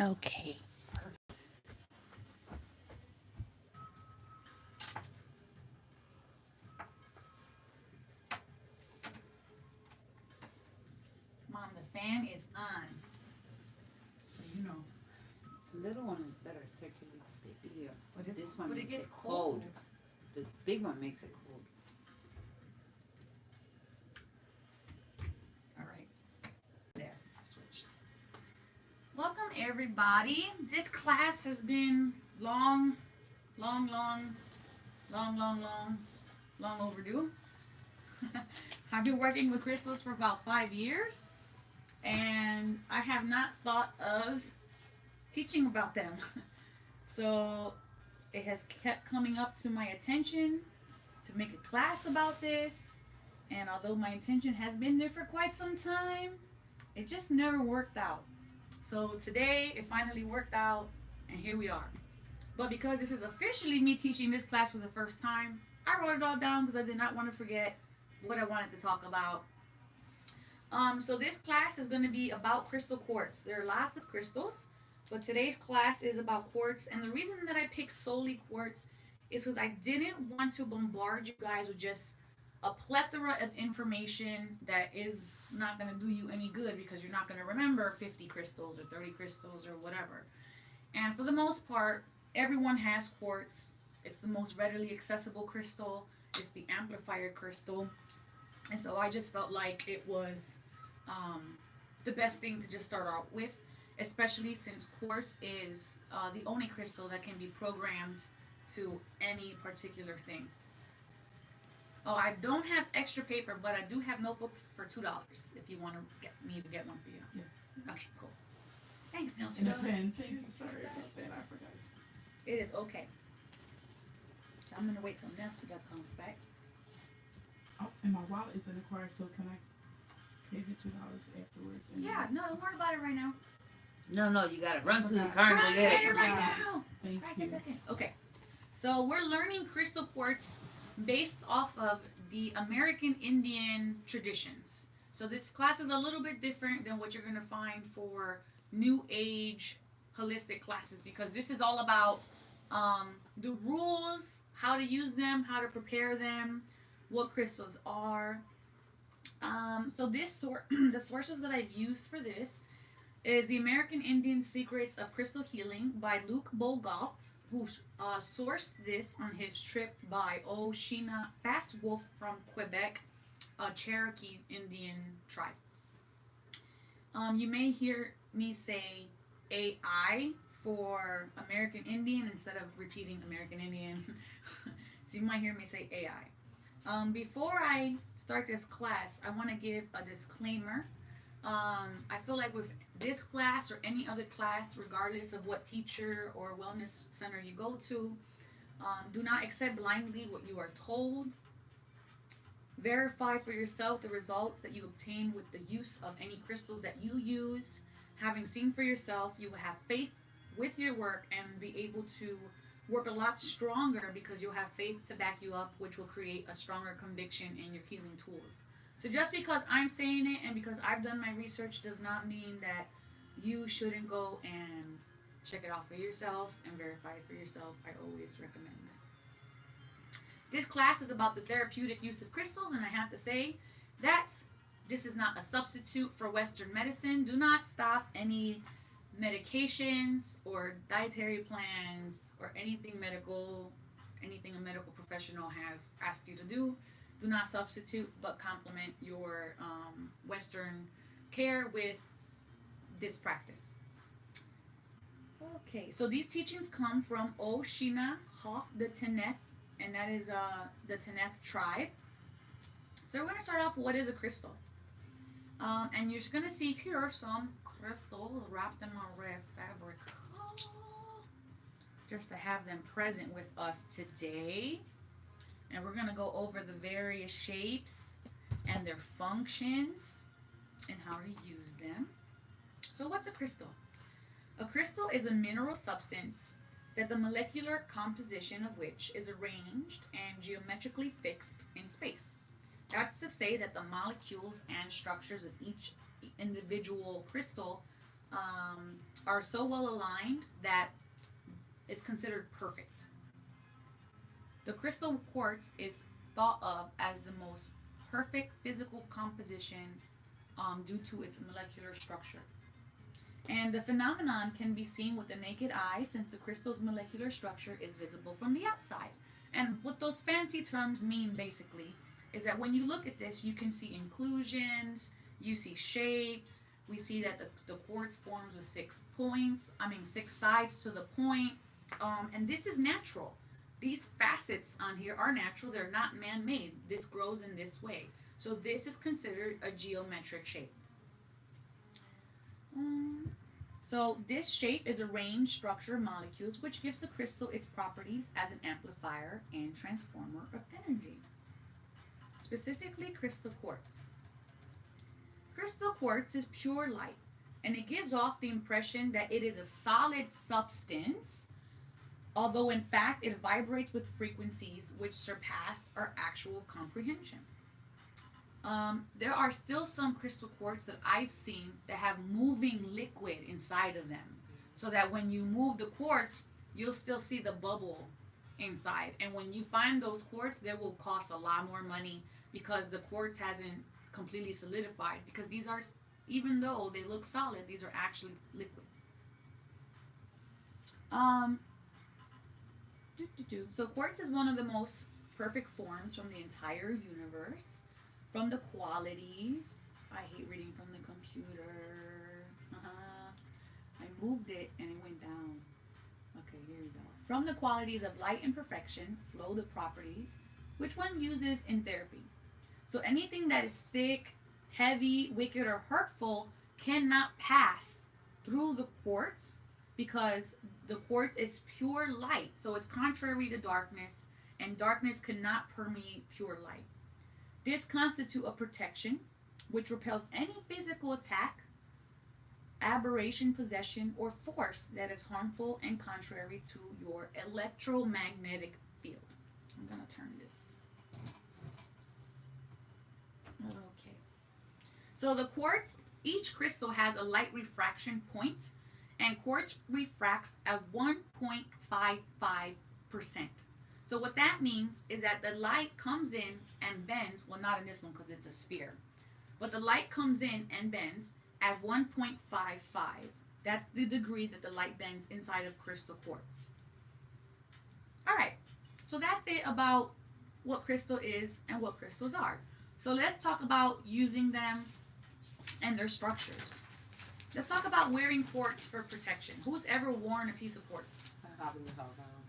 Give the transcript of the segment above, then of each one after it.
Okay. Mom, the fan is on. So you know. The little one is better circulate the air. This one But it makes gets it cold. cold. The big one makes it cold. All right. There. I switched. Welcome, everybody. This class has been long, long, long, long, long, long, long overdue. I've been working with crystals for about 5 years, and I have not thought of teaching about them. So it has kept coming up to my attention to make a class about this. And although my intention has been there for quite some time, it just never worked out. So today it finally worked out, and here we are. But because this is officially me teaching this class for the first time, I wrote it all down because I did not want to forget what I wanted to talk about. So this class is going to be about crystal quartz. There are lots of crystals, but today's class is about quartz. And the reason that I picked solely quartz is because I didn't want to bombard you guys with just a plethora of information that is not going to do you any good because you're not going to remember 50 crystals or 30 crystals or whatever. And for the most part, everyone has quartz. It's the most readily accessible crystal. It's the amplifier crystal. And so I just felt like it was the best thing to just start out with, especially since quartz is the only crystal that can be programmed to any particular thing. Oh, I don't have extra paper, but I do have notebooks for $2 if you want to get me to get one for you. Yes. Okay, cool. Thanks, Nelson. And a pen. Thank you. Sorry about that. I forgot. It is okay. So I'm gonna wait till Nesta comes back. Oh, and my wallet is in the car, so can I pay the $2 afterwards? And Yeah, no, don't worry about it right now. No, you gotta run to the Okay. car and Right, go get get it. it right now. Thank Right you. this second. Okay. So we're learning crystal quartz based off of the American Indian traditions. So this class is a little bit different than what you're gonna find for New Age holistic classes because this is all about the rules, how to use them, how to prepare them, what crystals are. So the sources that I've used for this is the American Indian Secrets of Crystal Healing by Luc Bogault, who sourced this on his trip by Oshina Fast Wolf from Quebec, a Cherokee Indian tribe. You may hear me say AI for American Indian instead of repeating American Indian. So you might hear me say AI. Before I start this class, I want to give a disclaimer. I feel like with this class or any other class, regardless of what teacher or wellness center you go to, do not accept blindly what you are told. Verify for yourself the results that you obtain with the use of any crystals that you use. Having seen for yourself, you will have faith with your work and be able to work a lot stronger because you'll have faith to back you up, which will create a stronger conviction in your healing tools. So just because I'm saying it and because I've done my research does not mean that you shouldn't go and check it out for yourself and verify it for yourself. I always recommend that. This class is about the therapeutic use of crystals, and I have to say that this is not a substitute for Western medicine. Do not stop any medications or dietary plans or anything medical, anything a medical professional has asked you to do. Do not substitute, but complement your Western care with this practice. Okay, so these teachings come from Oshina Hof the Teneth, and that is the Teneth tribe. So we're going to start off with what is a crystal. And you're going to see here some crystals wrapped in a red fabric. Just to have them present with us today. And we're going to go over the various shapes and their functions and how to use them. So what's a crystal? A crystal is a mineral substance that the molecular composition of which is arranged and geometrically fixed in space. That's to say that the molecules and structures of each individual crystal are so well aligned that it's considered perfect. The crystal quartz is thought of as the most perfect physical composition due to its molecular structure. And the phenomenon can be seen with the naked eye since the crystal's molecular structure is visible from the outside. And what those fancy terms mean basically is that when you look at this, you can see inclusions, you see shapes. We see that the quartz forms with 6 sides to the point. And this is natural. These facets on here are natural, they're not man made. This grows in this way. So, this is considered a geometric shape. So this shape is a range structure of molecules which gives the crystal its properties as an amplifier and transformer of energy. Specifically crystal quartz. Crystal quartz is pure light and it gives off the impression that it is a solid substance, although in fact it vibrates with frequencies which surpass our actual comprehension. There are still some crystal quartz that I've seen that have moving liquid inside of them. So that when you move the quartz, you'll still see the bubble inside. And when you find those quartz, they will cost a lot more money because the quartz hasn't completely solidified. Because these are, even though they look solid, these are actually liquid. So quartz is one of the most perfect forms from the entire universe. From the qualities, I hate reading from the computer. I moved it and it went down. Okay, here we go. From the qualities of light and perfection flow the properties, which one uses in therapy. So anything that is thick, heavy, wicked, or hurtful cannot pass through the quartz because the quartz is pure light. So it's contrary to darkness, and darkness cannot permeate pure light. This constitutes a protection which repels any physical attack, aberration, possession, or force that is harmful and contrary to your electromagnetic field. I'm going to turn this. Okay. So the quartz, each crystal has a light refraction point, and quartz refracts at 1.55%. So what that means is that the light comes in and bends, well not in this one because it's a sphere, but the light comes in and bends at 1.55. That's the degree that the light bends inside of crystal quartz. Alright, so that's it about what crystal is and what crystals are. So let's talk about using them and their structures. Let's talk about wearing quartz for protection. Who's ever worn a piece of quartz?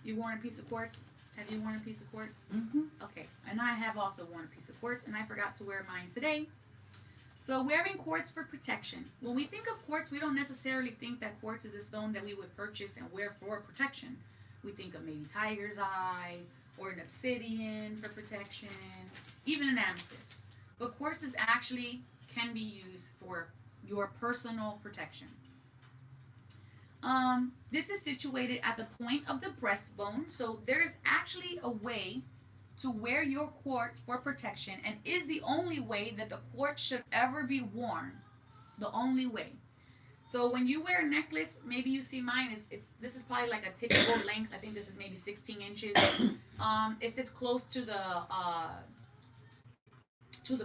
You worn a piece of quartz? Have you worn a piece of quartz? Mm-hmm. Okay, and I have also worn a piece of quartz, and I forgot to wear mine today. So wearing quartz for protection. When we think of quartz, we don't necessarily think that quartz is a stone that we would purchase and wear for protection. We think of maybe tiger's eye or an obsidian for protection, even an amethyst. But quartz is actually can be used for your personal protection. This is situated at the point of the breastbone, so there's actually a way to wear your quartz for protection, and is the only way that the quartz should ever be worn. The only way. So when you wear a necklace, maybe you see mine. This is probably like a typical length. I think this is maybe 16 inches. It sits close to the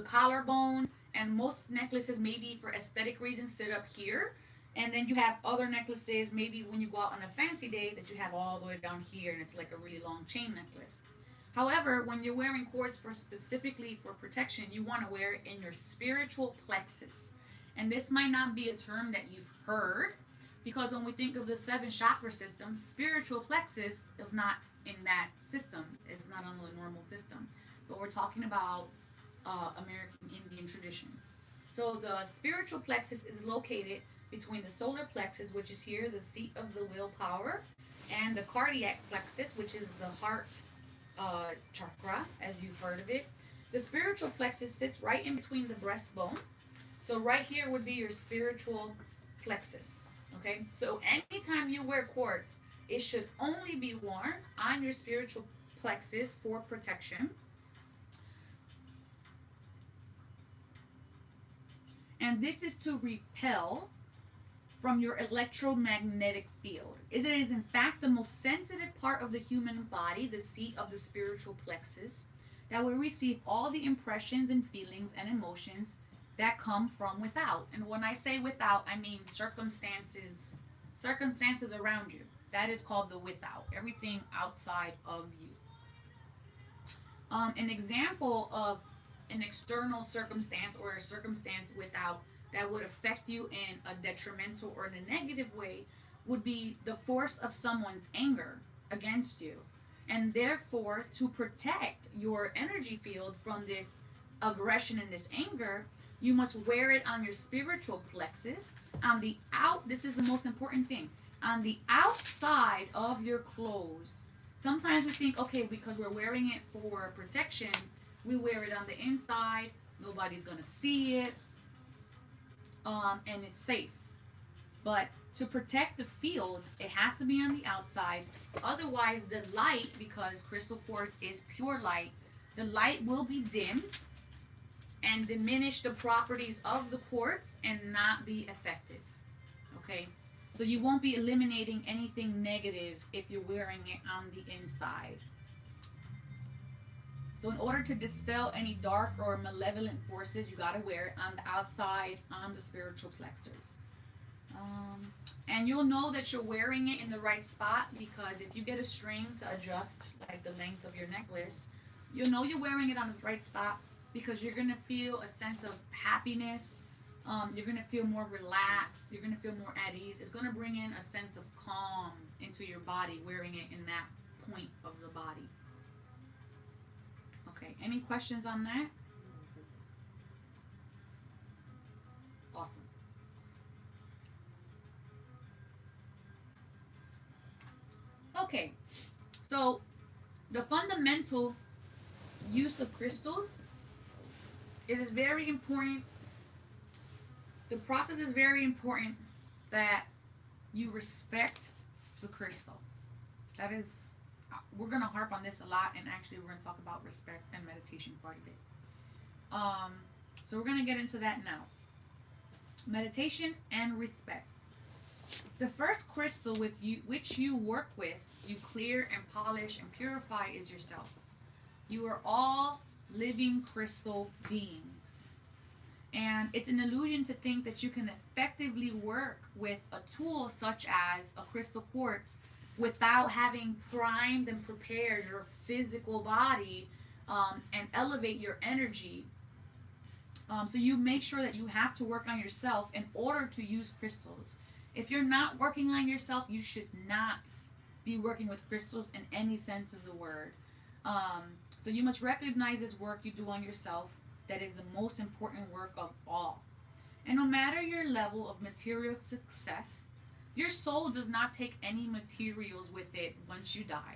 collarbone, and most necklaces, maybe for aesthetic reasons, sit up here. And then you have other necklaces, maybe when you go out on a fancy day, that you have all the way down here, and it's like a really long chain necklace. However, when you're wearing quartz specifically for protection, you want to wear it in your spiritual plexus. And this might not be a term that you've heard, because when we think of the 7 chakra system, spiritual plexus is not in that system. It's not on the normal system. But we're talking about American Indian traditions. So the spiritual plexus is located between the solar plexus, which is here, the seat of the willpower, and the cardiac plexus, which is the heart chakra, as you've heard of it. The spiritual plexus sits right in between the breastbone. So right here would be your spiritual plexus. Okay, so anytime you wear quartz, it should only be worn on your spiritual plexus for protection. And this is to repel from your electromagnetic field. It is in fact the most sensitive part of the human body, the seat of the spiritual plexus, that will receive all the impressions and feelings and emotions that come from without. And when I say without, I mean circumstances around you. That is called the without. Everything outside of you. An example of an external circumstance or a circumstance without that would affect you in a detrimental or in a negative way would be the force of someone's anger against you. And therefore, to protect your energy field from this aggression and this anger, you must wear it on your spiritual plexus. On the out, this is the most important thing. On the outside of your clothes. Sometimes we think, okay, because we're wearing it for protection, we wear it on the inside, nobody's gonna see it, and it's safe. But to protect the field, it has to be on the outside. Otherwise, the light, because crystal quartz is pure light, the light will be dimmed and diminish the properties of the quartz and not be effective. Okay? So you won't be eliminating anything negative if you're wearing it on the inside. So in order to dispel any dark or malevolent forces, you gotta wear it on the outside, on the spiritual plexus. And you'll know that you're wearing it in the right spot because if you get a string to adjust like the length of your necklace, you'll know you're wearing it on the right spot because you're gonna feel a sense of happiness. You're gonna feel more relaxed. You're gonna feel more at ease. It's gonna bring in a sense of calm into your body, wearing it in that point of the body. Okay, any questions on that? Awesome. Okay, so the fundamental use of crystals, it is very important. The process is very important that you respect the crystal. That is, we're going to harp on this a lot, and actually we're going to talk about respect and meditation quite a bit. So we're going to get into that now. Meditation and respect. The first crystal which you work with, you clear and polish and purify is yourself. You are all living crystal beings. And it's an illusion to think that you can effectively work with a tool such as a crystal quartz without having primed and prepared your physical body and elevate your energy. So you make sure that you have to work on yourself in order to use crystals. If you're not working on yourself, you should not be working with crystals in any sense of the word. So you must recognize this work you do on yourself. That is the most important work of all. And no matter your level of material success, your soul does not take any materials with it once you die.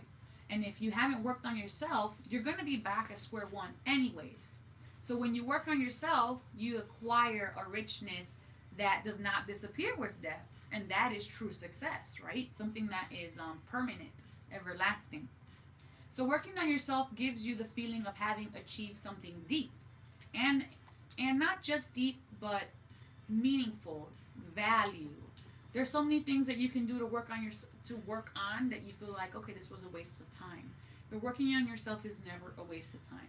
And if you haven't worked on yourself, you're going to be back at square one anyways. So when you work on yourself, you acquire a richness that does not disappear with death. And that is true success, right? Something that is permanent, everlasting. So working on yourself gives you the feeling of having achieved something deep. And not just deep, but meaningful, value. There's so many things that you can do to work on that you feel like, okay, this was a waste of time. But working on yourself is never a waste of time.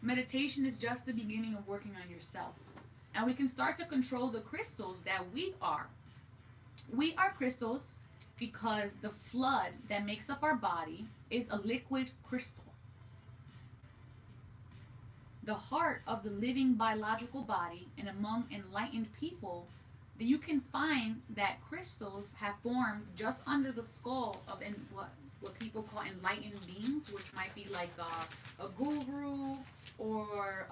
Meditation is just the beginning of working on yourself. And we can start to control the crystals that we are. We are crystals because the flood that makes up our body is a liquid crystal. The heart of the living biological body, and among enlightened people, that you can find that crystals have formed just under the skull of what people call enlightened beings, which might be like a guru or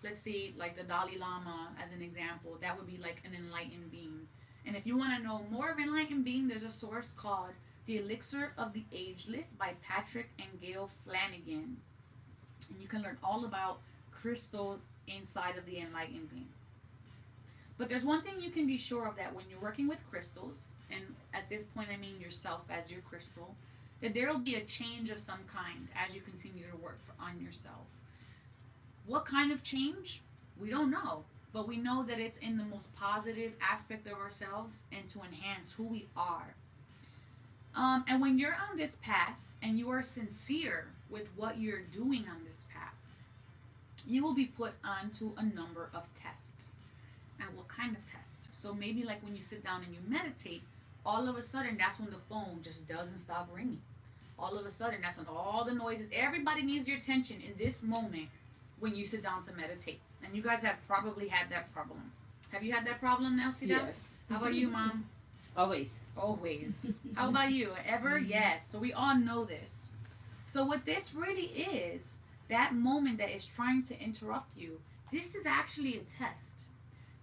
let's see, like the Dalai Lama as an example. That would be like an enlightened being. And if you want to know more of enlightened being, there's a source called The Elixir of the Ageless by Patrick and Gail Flanagan. And you can learn all about crystals inside of the enlightened being. But there's one thing you can be sure of, that when you're working with crystals, and at this point I mean yourself as your crystal, that there will be a change of some kind as you continue to work on yourself. What kind of change? We don't know. but we know that it's in the most positive aspect of ourselves and to enhance who we are. And when you're on this path and you are sincere with what you're doing on this path, you will be put onto a number of tests. And what kind of tests? So maybe like when you sit down and you meditate, all of a sudden that's when the phone just doesn't stop ringing. All of a sudden that's when all the noises, everybody needs your attention in this moment when you sit down to meditate. And you guys have probably had that problem. Have you had that problem now, Sida? Yes. How about you, Mom? Always. Always. How about you? Ever? Yes. So we all know this. So what this really is, that moment that is trying to interrupt you, this is actually a test.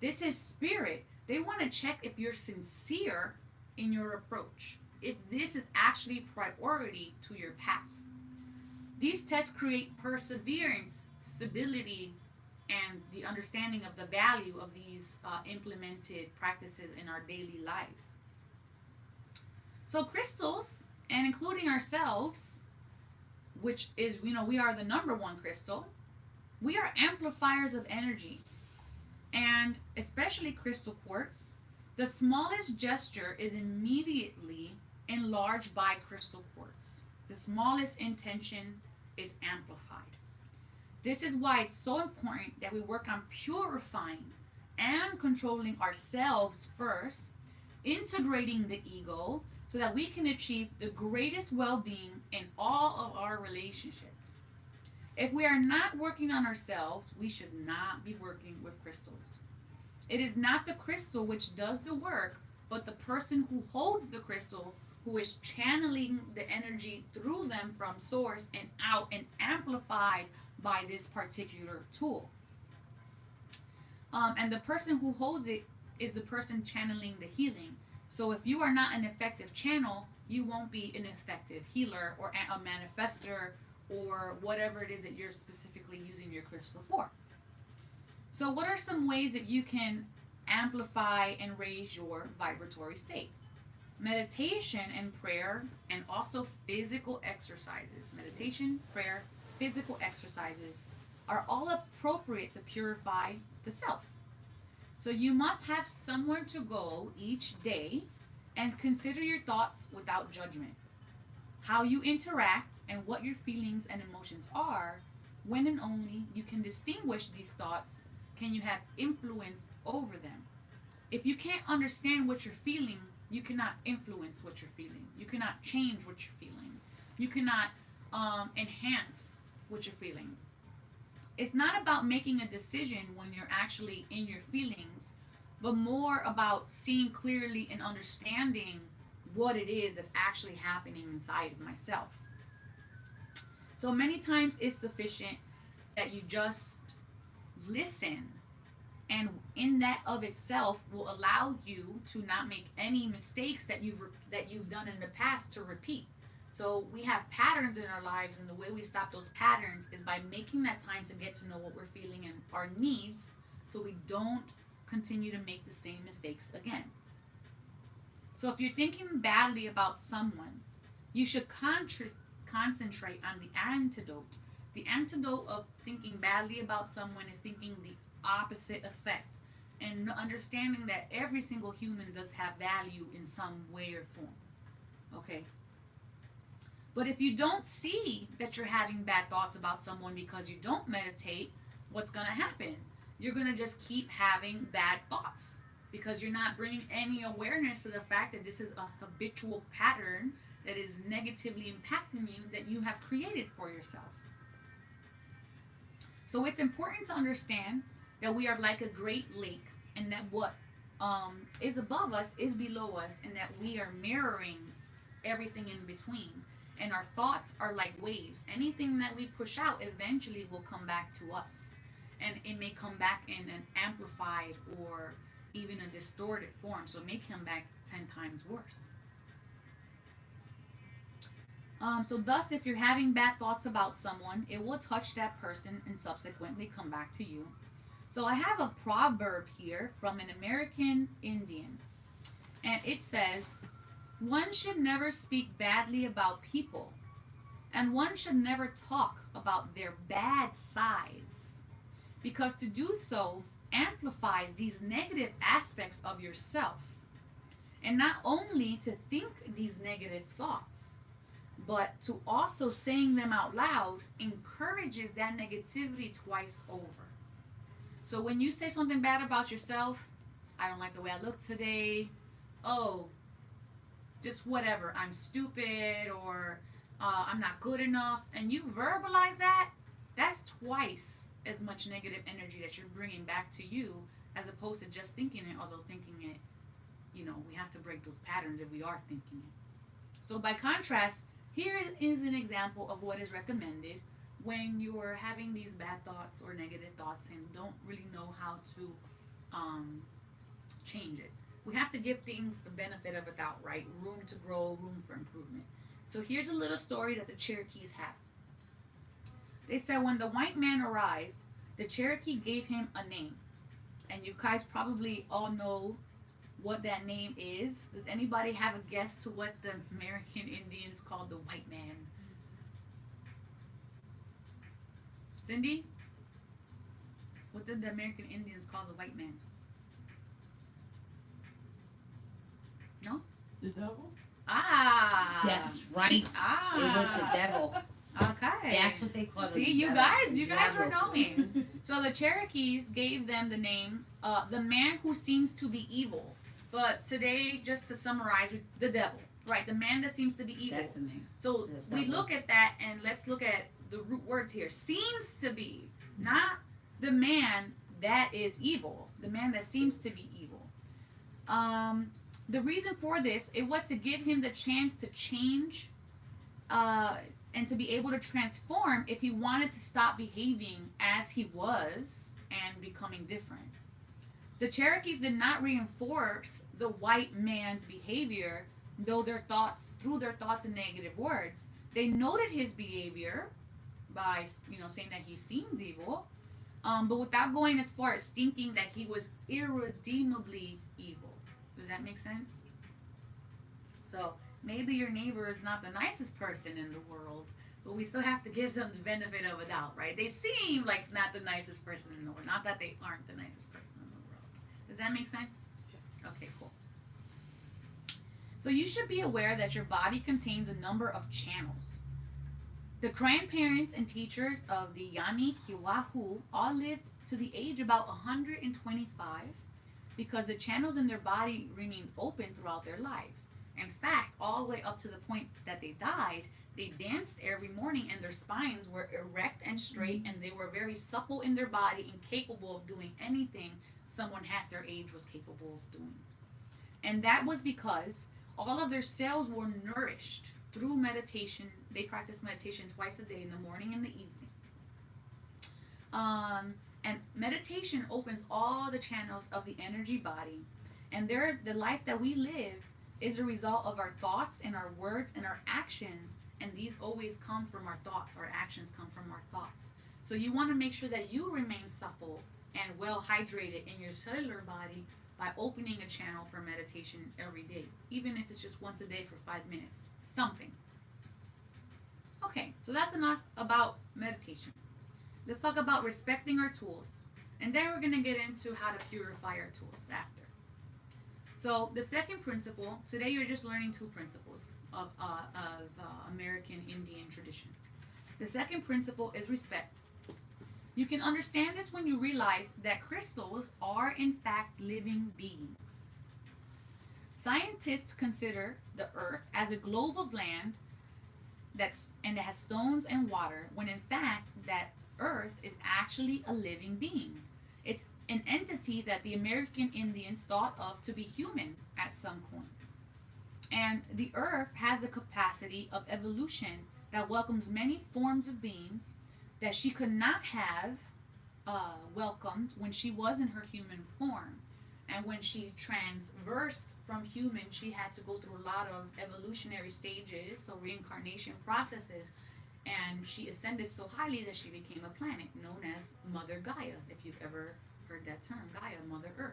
This is spirit. They want to check if you're sincere in your approach, if this is actually priority to your path. These tests create perseverance, stability, and the understanding of the value of these implemented practices in our daily lives. So crystals, and including ourselves, which is, we are the number one crystal, we are amplifiers of energy. And especially crystal quartz, the smallest gesture is immediately enlarged by crystal quartz. The smallest intention is amplified. This is why it's so important that we work on purifying and controlling ourselves first, integrating the ego so that we can achieve the greatest well-being in all of our relationships. If we are not working on ourselves, we should not be working with crystals. It is not the crystal which does the work, but the person who holds the crystal, who is channeling the energy through them from source and out and amplified by this particular tool. And the person who holds it is the person channeling the healing. So if you are not an effective channel, you won't be an effective healer or a manifester or whatever it is that you're specifically using your crystal for. So what are some ways that you can amplify and raise your vibratory state? Meditation and prayer, and also physical exercises. Meditation, prayer, physical exercises are all appropriate to purify the self. So you must have somewhere to go each day and consider your thoughts without judgment. How you interact and what your feelings and emotions are, when and only you can distinguish these thoughts, can you have influence over them. If you can't understand what you're feeling, you cannot influence what you're feeling. You cannot change what you're feeling. You cannot enhance what you're feeling. It's not about making a decision when you're actually in your feelings, but more about seeing clearly and understanding what it is that's actually happening inside of myself. So many times it's sufficient that you just listen, and in that of itself will allow you to not make any mistakes that you've done in the past to repeat. So we have patterns in our lives, and the way we stop those patterns is by making that time to get to know what we're feeling and our needs, so we don't continue to make the same mistakes again. So if you're thinking badly about someone, you should concentrate on the antidote. The antidote of thinking badly about someone is thinking the opposite effect, and understanding that every single human does have value in some way or form. Okay? But if you don't see that you're having bad thoughts about someone because you don't meditate, what's going to happen? You're going to just keep having bad thoughts because you're not bringing any awareness to the fact that this is a habitual pattern that is negatively impacting you, that you have created for yourself. So it's important to understand that we are like a great lake, and that what is above us is below us, and that we are mirroring everything in between. And our thoughts are like waves. Anything that we push out eventually will come back to us. And it may come back in an amplified or even a distorted form. So it may come back 10 times worse. So thus, if you're having bad thoughts about someone, it will touch that person and subsequently come back to you. So I have a proverb here from an American Indian. And it says, one should never speak badly about people, and one should never talk about their bad sides, because to do so amplifies these negative aspects of yourself. And not only to think these negative thoughts, but to also saying them out loud encourages that negativity twice over. So when you say something bad about yourself, I don't like the way I look today, oh, just whatever, I'm stupid, or I'm not good enough, and you verbalize that, that's twice as much negative energy that you're bringing back to you as opposed to just thinking it, although thinking it, we have to break those patterns if we are thinking it. So by contrast, here is an example of what is recommended when you're having these bad thoughts or negative thoughts and don't really know how to change it. We have to give things the benefit of a doubt, right? Room to grow, room for improvement. So here's a little story that the Cherokees have. They said when the white man arrived, the Cherokee gave him a name. And you guys probably all know what that name is. Does anybody have a guess to what the American Indians called the white man? Cindy? What did the American Indians call the white man? No? The devil? Ah. That's right. Ah. It was the devil. Okay. That's what they call it. See, you guys were knowing. So the Cherokees gave them the name, the man who seems to be evil. But today, just to summarize, the devil. Right, the man that seems to be evil. That's the name. So we look at that and let's look at the root words here. Seems to be, not the man that is evil. The man that seems to be evil. The reason for this, it was to give him the chance to change and to be able to transform if he wanted to stop behaving as he was and becoming different. The Cherokees did not reinforce the white man's behavior, through their thoughts and negative words. They noted his behavior by, saying that he seems evil, but without going as far as thinking that he was irredeemably evil. Does that make sense? So maybe your neighbor is not the nicest person in the world, but we still have to give them the benefit of a doubt, right? They seem like not the nicest person in the world. Not that they aren't the nicest person in the world. Does that make sense? Okay, cool. So you should be aware that your body contains a number of channels. The grandparents and teachers of the Yani Kiwahu all lived to the age about 125 because the channels in their body remained open throughout their lives. In fact, all the way up to the point that they died, they danced every morning and their spines were erect and straight, and they were very supple in their body and capable of doing anything someone half their age was capable of doing. And that was because all of their cells were nourished through meditation. They practiced meditation twice a day, in the morning and the evening. And meditation opens all the channels of the energy body. And the life that we live is a result of our thoughts and our words and our actions. And these always come from our thoughts. Our actions come from our thoughts. So you want to make sure that you remain supple and well hydrated in your cellular body by opening a channel for meditation every day, even if it's just once a day for 5 minutes, something. Okay, so that's enough about meditation. Let's talk about respecting our tools, and then we're going to get into how to purify our tools after. So the second principle, today you're just learning 2 principles of American Indian tradition. The second principle is respect. You can understand this when you realize that crystals are in fact living beings. Scientists consider the earth as a globe of land that has stones and water, when in fact that earth is actually a living being. It's an entity that the American Indians thought of to be human at some point. And the earth has the capacity of evolution that welcomes many forms of beings that she could not have welcomed when she was in her human form. And when she transversed from human, she had to go through a lot of evolutionary stages, so reincarnation processes, and she ascended so highly that she became a planet known as Mother Gaia, if you've ever heard that term, Gaia, Mother Earth.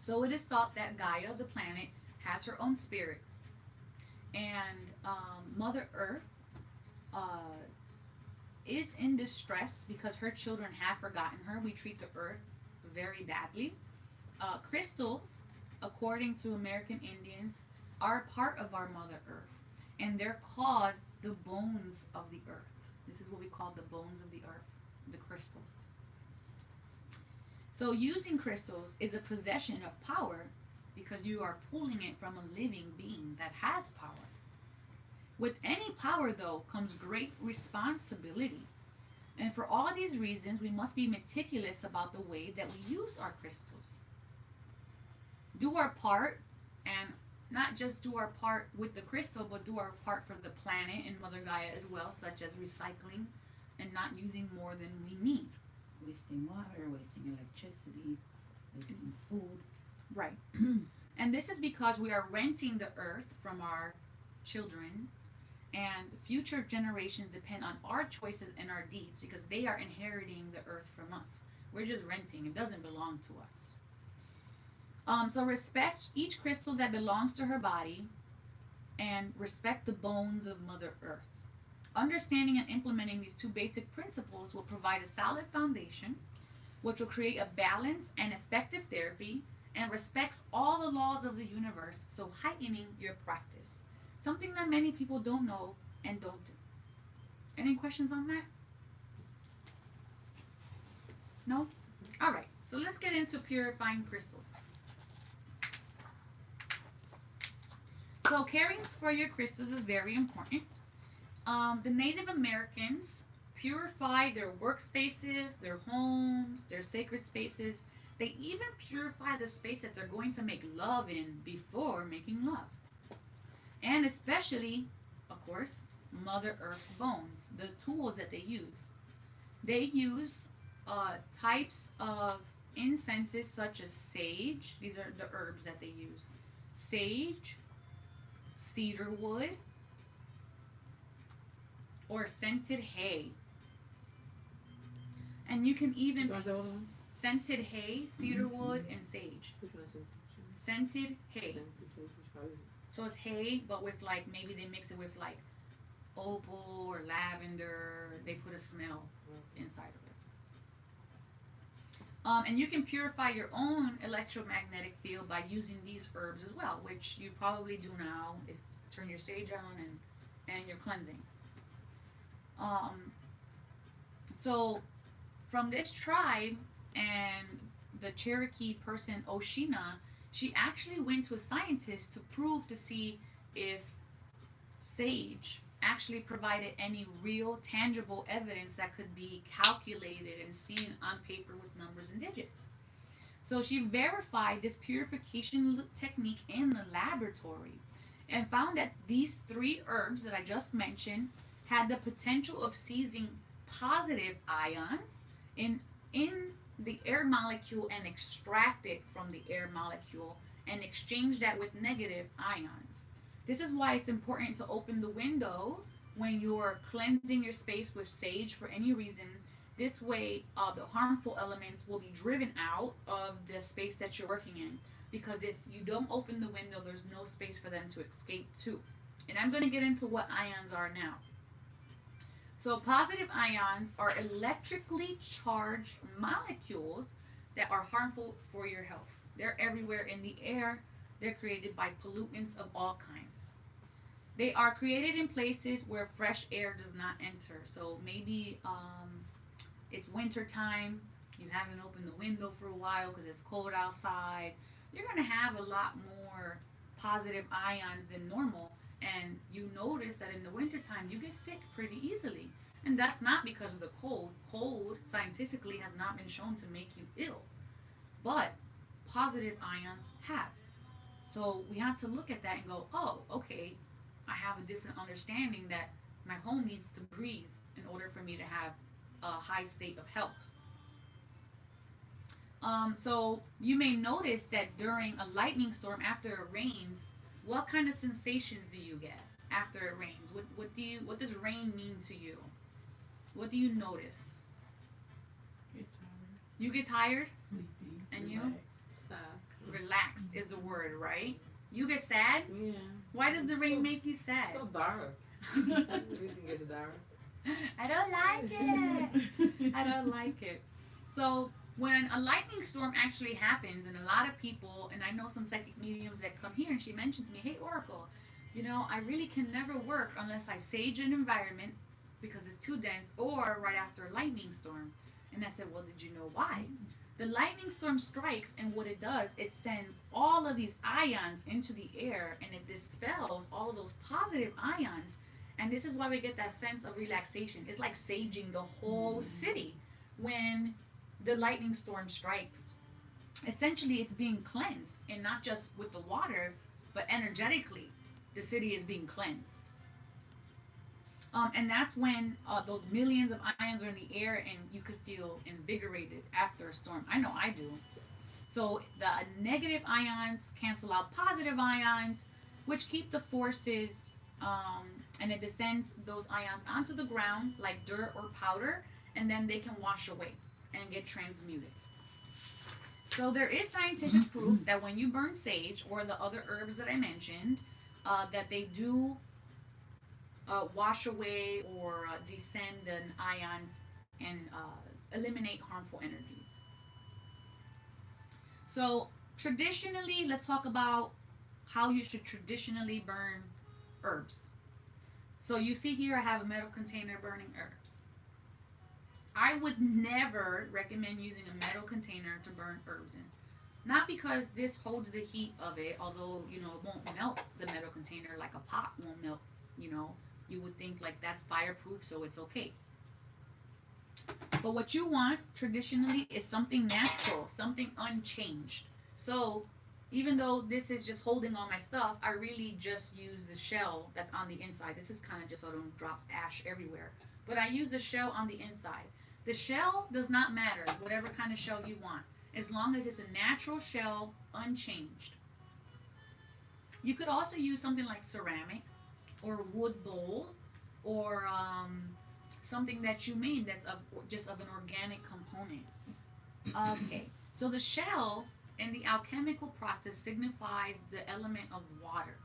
So it is thought that Gaia, the planet, has her own spirit. And Mother Earth is in distress because her children have forgotten her. We treat the earth very badly. Crystals, according to American Indians, are part of our Mother Earth, and they're called the bones of the earth. This is what we call the bones of the earth, the crystals. So using crystals is a possession of power because you are pulling it from a living being that has power. With any power, though, comes great responsibility. And for all these reasons, we must be meticulous about the way that we use our crystals. Do our part, and not just do our part with the crystal, but do our part for the planet and Mother Gaia as well, such as recycling and not using more than we need. Wasting water, wasting electricity, wasting food. Right. And this is because we are renting the earth from our children, and future generations depend on our choices and our deeds because they are inheriting the earth from us. We're just renting, it doesn't belong to us. So respect each crystal that belongs to her body and respect the bones of Mother Earth. Understanding and implementing these two basic principles will provide a solid foundation which will create a balanced and effective therapy and respects all the laws of the universe, so heightening your practice. Something that many people don't know and don't do. Any questions on that? No? Alright, so let's get into purifying crystals. So caring for your crystals is very important. The Native Americans purify their workspaces, their homes, their sacred spaces. They even purify the space that they're going to make love in before making love. And especially, of course, Mother Earth's bones, the tools that they use. They use types of incenses such as sage. These are the herbs that they use. Sage, cedar wood, or scented hay. And you can even scented hay, cedar wood, and sage. Scented hay. So it's hay, but with like, maybe they mix it with like opal or lavender. They put a smell inside of it. And you can purify your own electromagnetic field by using these herbs as well, which you probably do now, is turn your sage on and your cleansing. So from this tribe and the Cherokee person Oshina, she actually went to a scientist to prove to see if sage actually provided any real tangible evidence that could be calculated and seen on paper with numbers and digits. So she verified this purification technique in the laboratory and found that these three herbs that I just mentioned had the potential of seizing positive ions in the air molecule and extract it from the air molecule and exchange that with negative ions. This is why it's important to open the window when you're cleansing your space with sage for any reason. This way, the harmful elements will be driven out of the space that you're working in. Because if you don't open the window, there's no space for them to escape to. And I'm going to get into what ions are now. So positive ions are electrically charged molecules that are harmful for your health. They're everywhere in the air. They're created by pollutants of all kinds. They are created in places where fresh air does not enter. So maybe it's winter time. You haven't opened the window for a while because it's cold outside. You're going to have a lot more positive ions than normal. And you notice that in the wintertime, you get sick pretty easily. And that's not because of the cold. Cold, scientifically, has not been shown to make you ill. But positive ions have. So we have to look at that and go, oh, okay, I have a different understanding that my home needs to breathe in order for me to have a high state of health. So you may notice that during a lightning storm, after it rains, what kind of sensations do you get after it rains? What does rain mean to you? What do you notice? Get tired. You get tired? Sleepy. And relaxed. you? Stop. Relaxed is the word, right? You get sad? Yeah. Why does the rain So- make you sad? So dark. Everything gets dark. I don't like it. I don't like it. So when a lightning storm actually happens, and a lot of people, and I know some psychic mediums that come here, and she mentioned to me, hey, Oracle, you know, I really can never work unless I sage an environment because it's too dense, or right after a lightning storm. And I said, well, did you know why? The lightning storm strikes, and what it does, it sends all of these ions into the air, and it dispels all of those positive ions. And this is why we get that sense of relaxation. It's like saging the whole city when the lightning storm strikes. Essentially, it's being cleansed, and not just with the water, but energetically, the city is being cleansed. And that's when those millions of ions are in the air, and you could feel invigorated after a storm. I know I do. So the negative ions cancel out positive ions, which keep the forces, and it descends those ions onto the ground like dirt or powder, and then they can wash away and get transmuted. So there is scientific proof that when you burn sage or the other herbs that I mentioned, that they do wash away or descend the ions and eliminate harmful energies. So traditionally, let's talk about how you should traditionally burn herbs. So you see here I have a metal container burning herbs. I would never recommend using a metal container to burn herbs in. Not because this holds the heat of it, although, you know, it won't melt the metal container like a pot won't melt, you know. You would think like that's fireproof, so it's okay. But what you want traditionally is something natural, something unchanged. So even though this is just holding all my stuff, I really just use the shell that's on the inside. This is kind of just so I don't drop ash everywhere. But I use the shell on the inside. The shell does not matter, whatever kind of shell you want, as long as it's a natural shell, unchanged. You could also use something like ceramic or wood bowl, or something that you made that's of just of an organic component. Okay, so the shell in the alchemical process signifies the element of water.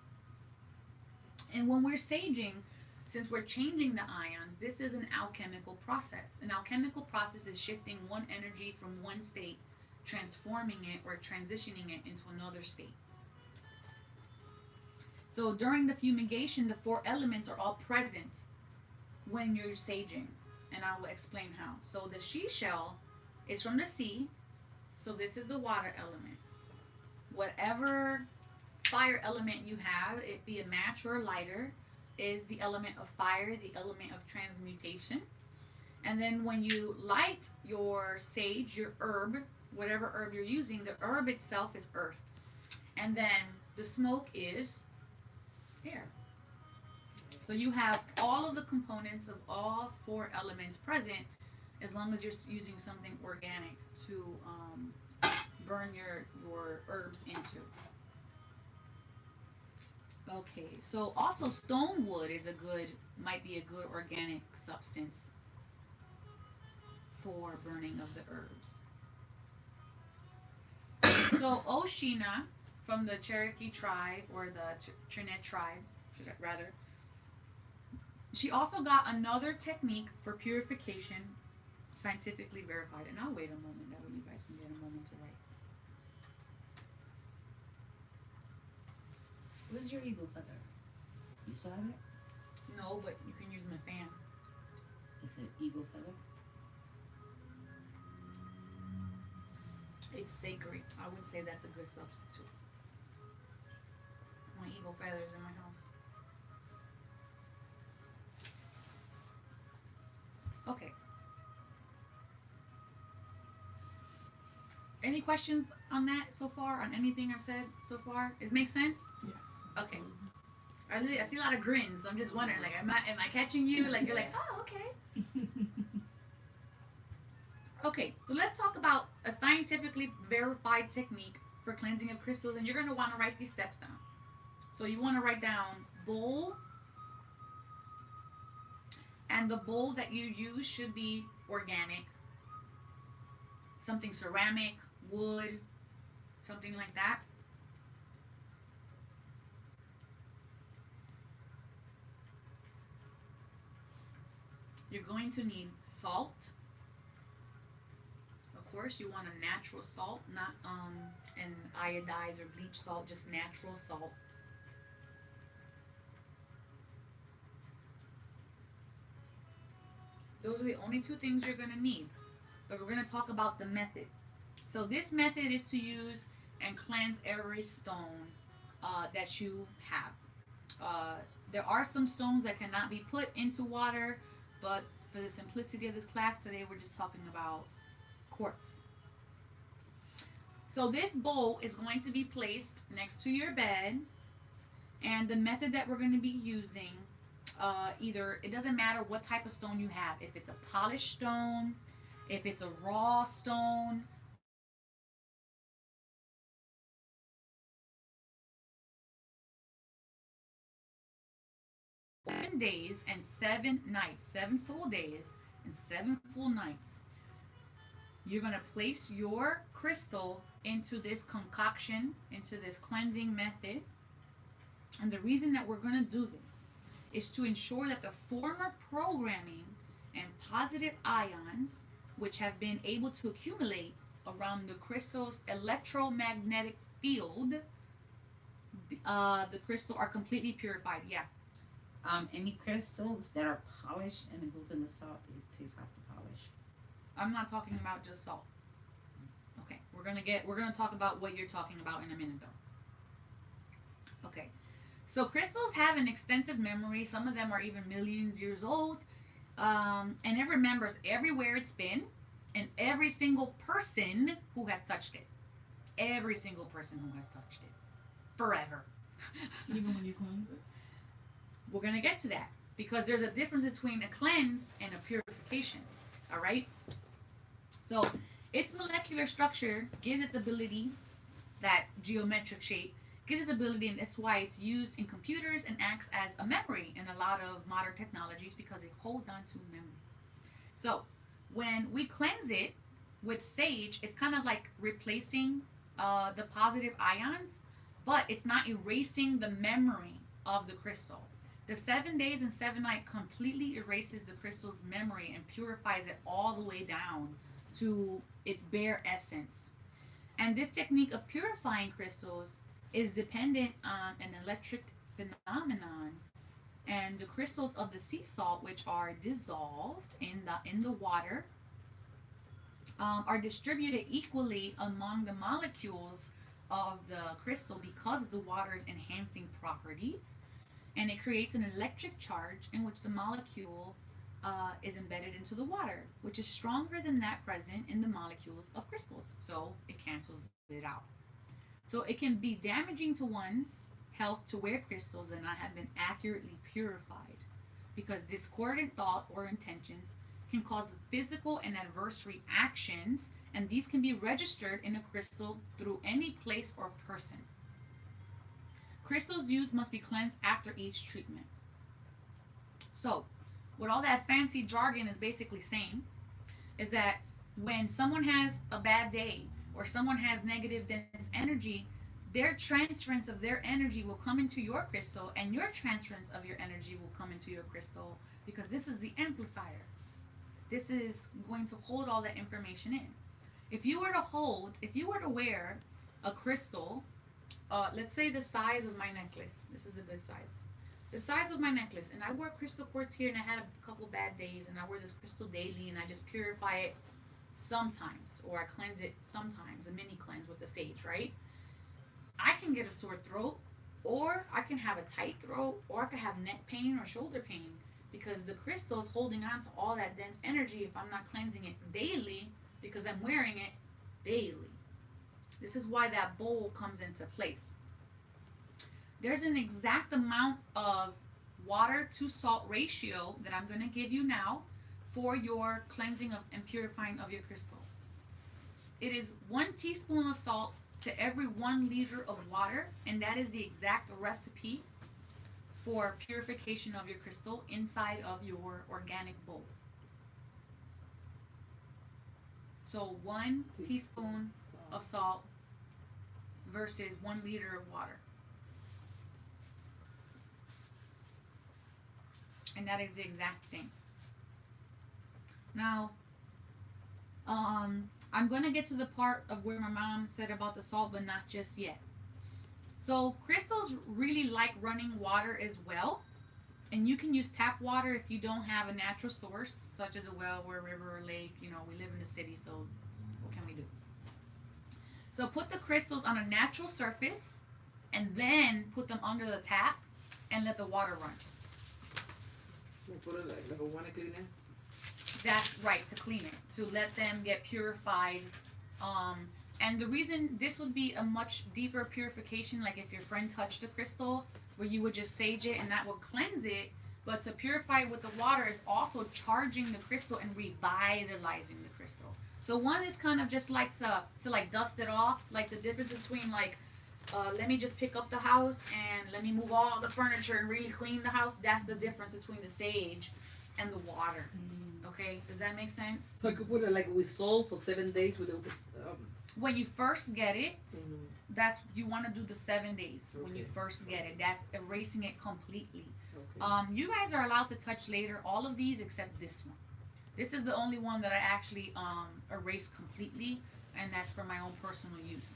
And when we're saging, since we're changing the ions, this is an alchemical process. An alchemical process is shifting one energy from one state, transforming it or transitioning it into another state. So during the fumigation, the four elements are all present when you're saging. And I will explain how. So the she shell is from the sea. So this is the water element. Whatever fire element you have, it be a match or a lighter, is the element of fire, the element of transmutation. And then when you light your sage, your herb, whatever herb you're using, the herb itself is earth. And then the smoke is air. So you have all of the components of all four elements present, as long as you're using something organic to burn your herbs into. Okay, so also stone wood is might be a good organic substance for burning of the herbs. So Oshina from the Cherokee tribe, or the Trinidad tribe, rather, she also got another technique for purification, scientifically verified. And I'll wait a moment, that way you guys can get a moment to write. Where's your eagle feather? You still have it? No, but you can use my fan. Is it eagle feather? It's sacred. I would say that's a good substitute. My eagle feathers in my house. Okay. Any questions on that so far? On anything I've said so far? Does it make sense? Yes. Okay. I see a lot of grins, so I'm just wondering, like, am I catching you? Like, you're like, oh, okay. Okay, so let's talk about a scientifically verified technique for cleansing of crystals, and you're going to want to write these steps down. So you want to write down bowl, and the bowl that you use should be organic, something ceramic, wood, something like that. You're going to need salt. course, you want a natural salt, not an iodized or bleach salt, just natural salt. Those are the only two things you're going to need. But we're going to talk about the method. So this method is to use and cleanse every stone that you have. There are some stones that cannot be put into water, but for the simplicity of this class today, we're just talking about quartz. So this bowl is going to be placed next to your bed, and the method that we're going to be using, either, it doesn't matter what type of stone you have, if it's a polished stone, if it's a raw stone, 7 days and 7 nights, 7 full days and 7 full nights. You're going to place your crystal into this concoction, into this cleansing method. And the reason that we're going to do this is to ensure that the former programming and positive ions, which have been able to accumulate around the crystal's electromagnetic field, the crystal are completely purified. Yeah. Any crystals that are polished and it goes in the salt, it takes off the polish. I'm not talking about just salt. Okay, we're gonna talk about what you're talking about in a minute though. Okay, so crystals have an extensive memory. Some of them are even millions years old, and it remembers everywhere it's been and every single person who has touched it. Every single person who has touched it, forever. Even when you cleanse it? We're gonna get to that because there's a difference between a cleanse and a purification. All right. So its molecular structure gives its ability, that geometric shape gives its ability, and that's why it's used in computers and acts as a memory in a lot of modern technologies because it holds on to memory. So when we cleanse it with sage, it's kind of like replacing the positive ions, but it's not erasing the memory of the crystal. The 7 days and 7 nights completely erases the crystal's memory and purifies it all the way down to its bare essence. And this technique of purifying crystals is dependent on an electric phenomenon. And the crystals of the sea salt, which are dissolved in the water, are distributed equally among the molecules of the crystal because of the water's enhancing properties. And it creates an electric charge in which the molecule is embedded into the water, which is stronger than that present in the molecules of crystals. So it cancels it out. So it can be damaging to one's health to wear crystals that not have been accurately purified, because discordant thought or intentions can cause physical and adverse reactions, and these can be registered in a crystal through any place or person. Crystals used must be cleansed after each treatment. So, what all that fancy jargon is basically saying is that when someone has a bad day or someone has negative dense energy, their transference of their energy will come into your crystal, and your transference of your energy will come into your crystal, because this is the amplifier. This is going to hold all that information in. If you were to wear a crystal, let's say the size of my necklace. This is a good size. The size of my necklace, and I wear crystal quartz here, and I had a couple bad days, and I wear this crystal daily, and I just purify it sometimes, or I cleanse it sometimes, a mini cleanse with the sage, right? I can get a sore throat, or I can have a tight throat, or I could have neck pain or shoulder pain, because the crystal is holding on to all that dense energy if I'm not cleansing it daily, because I'm wearing it daily. This is why that bowl comes into place. There's an exact amount of water to salt ratio that I'm going to give you now for your cleansing of and purifying of your crystal. It is 1 teaspoon of salt to every 1 liter of water, and that is the exact recipe for purification of your crystal inside of your organic bowl. So 1 teaspoon of salt versus 1 liter of water. And that is the exact thing. Now, I'm gonna get to the part of where my mom said about the salt, but not just yet. So crystals really like running water as well. And you can use tap water if you don't have a natural source, such as a well or a river or lake. You know, we live in the city, so what can we do? So put the crystals on a natural surface and then put them under the tap and let the water run. We'll put it like a water cleaner. That's right, to clean it, to let them get purified. And the reason this would be a much deeper purification, like if your friend touched a crystal, where you would just sage it and that would cleanse it. But to purify it with the water is also charging the crystal and revitalizing the crystal. So one is kind of just like to like dust it off, like the difference between like let me just pick up the house and let me move all the furniture and really clean the house. That's the difference between the sage and the water. Okay, does that make sense? So I could put it like with salt for 7 days with the When you first get it, mhm. that's you want to do the 7 days when you Okay. first get it. That's erasing it completely. Okay. You guys are allowed to touch later all of these except this one. This is the only one that I actually erased completely, and that's for my own personal use.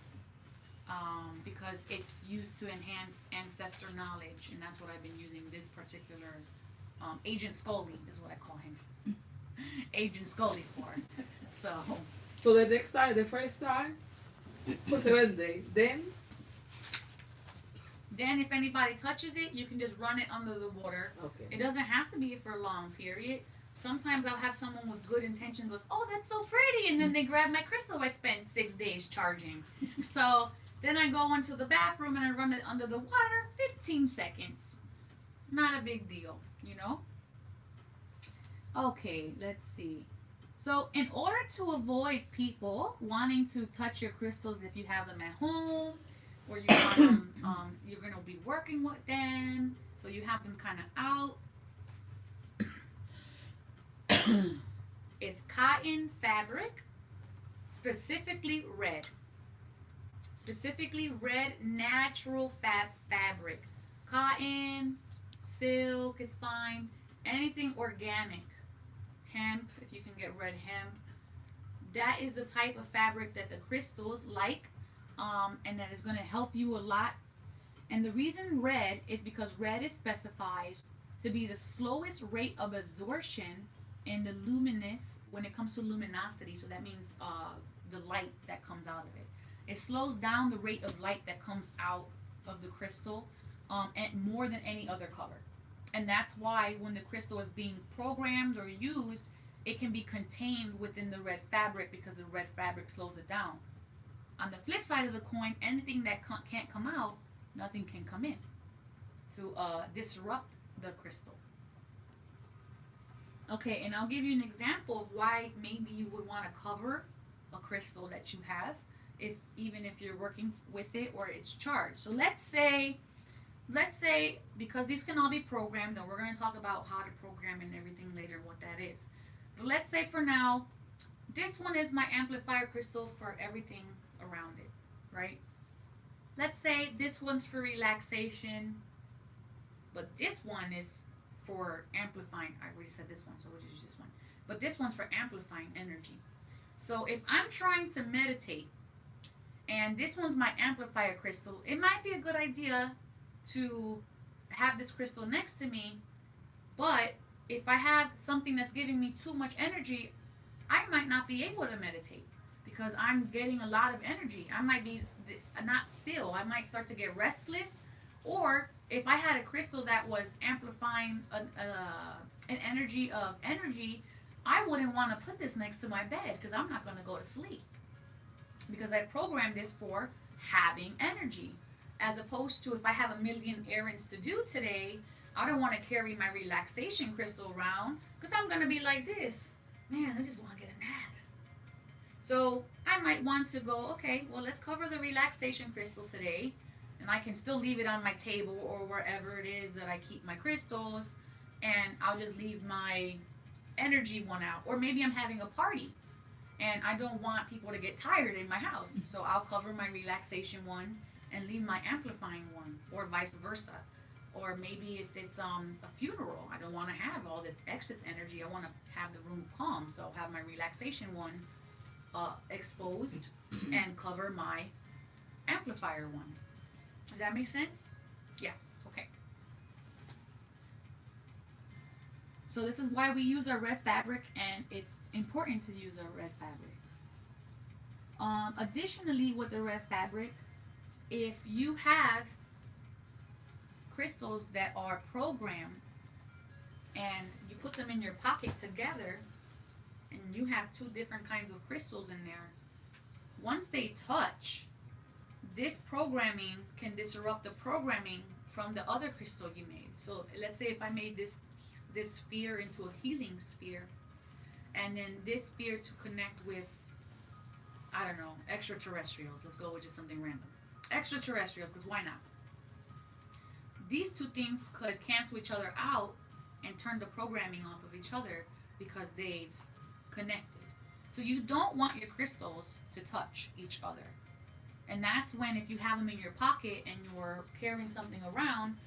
Because it's used to enhance ancestor knowledge, and that's what I've been using this particular Agent Scully is what I call him. Agent Scully for. So So the next time, the first time, for 7 days. Then, if anybody touches it, you can just run it under the water. okay. It doesn't have to be for a long period. Sometimes I'll have someone with good intention goes, "Oh, that's so pretty," and then they grab my crystal I spent 6 days charging. So then I go into the bathroom and I run it under the water, 15 seconds. Not a big deal, you know? Okay, let's see. So in order to avoid people wanting to touch your crystals if you have them at home, or you want them, you're gonna be working with them, so you have them kind of out. Is cotton fabric, specifically red. Specifically red natural fabric. Cotton, silk is fine. Anything organic. Hemp, if you can get red hemp. That is the type of fabric that the crystals like, and that is going to help you a lot. And the reason red is because red is specified to be the slowest rate of absorption in the luminous when it comes to luminosity. So that means the light that comes out of it. It slows down the rate of light that comes out of the crystal, and more than any other color. And that's why when the crystal is being programmed or used, it can be contained within the red fabric because the red fabric slows it down. On the flip side of the coin, anything that can't come out, nothing can come in to disrupt the crystal. Okay, and I'll give you an example of why maybe you would want to cover a crystal that you have, even if you're working with it or it's charged. So let's say because these can all be programmed, and we're going to talk about how to program and everything later, what that is. But let's say for now, this one is my amplifier crystal for everything around it, right? Let's say this one's for relaxation, but this one is for amplifying. I already said this one, so we'll just use this one. But this one's for amplifying energy. So if I'm trying to meditate, and this one's my amplifier crystal, it might be a good idea to have this crystal next to me, but if I have something that's giving me too much energy, I might not be able to meditate because I'm getting a lot of energy. I might be not still. I might start to get restless. Or if I had a crystal that was amplifying an energy of energy, I wouldn't want to put this next to my bed because I'm not going to go to sleep, because I programmed this for having energy. As opposed to if I have a million errands to do today, I don't want to carry my relaxation crystal around because I'm going to be like this. Man, I just want to get a nap. So I might want to go, okay, well, let's cover the relaxation crystal today. And I can still leave it on my table or wherever it is that I keep my crystals. And I'll just leave my energy one out. Or maybe I'm having a party and I don't want people to get tired in my house. So I'll cover my relaxation one and leave my amplifying one, or vice versa. Or maybe if it's a funeral, I don't want to have all this excess energy. I want to have the room calm, so I'll have my relaxation one exposed and cover my amplifier one. Does that make sense? Yeah. Okay. So this is why we use our red fabric, and it's important to use our red fabric. Additionally, with the red fabric, if you have crystals that are programmed and you put them in your pocket together and you have two different kinds of crystals in there, once they touch, this programming can disrupt the programming from the other crystal you made. So let's say if I made this sphere into a healing sphere, and then this sphere to connect with, I don't know, extraterrestrials. Let's go with just something random. Extraterrestrials, because why not? These two things could cancel each other out and turn the programming off of each other because they've connected. So you don't want your crystals to touch each other. And that's when, if you have them in your pocket and you're carrying something around,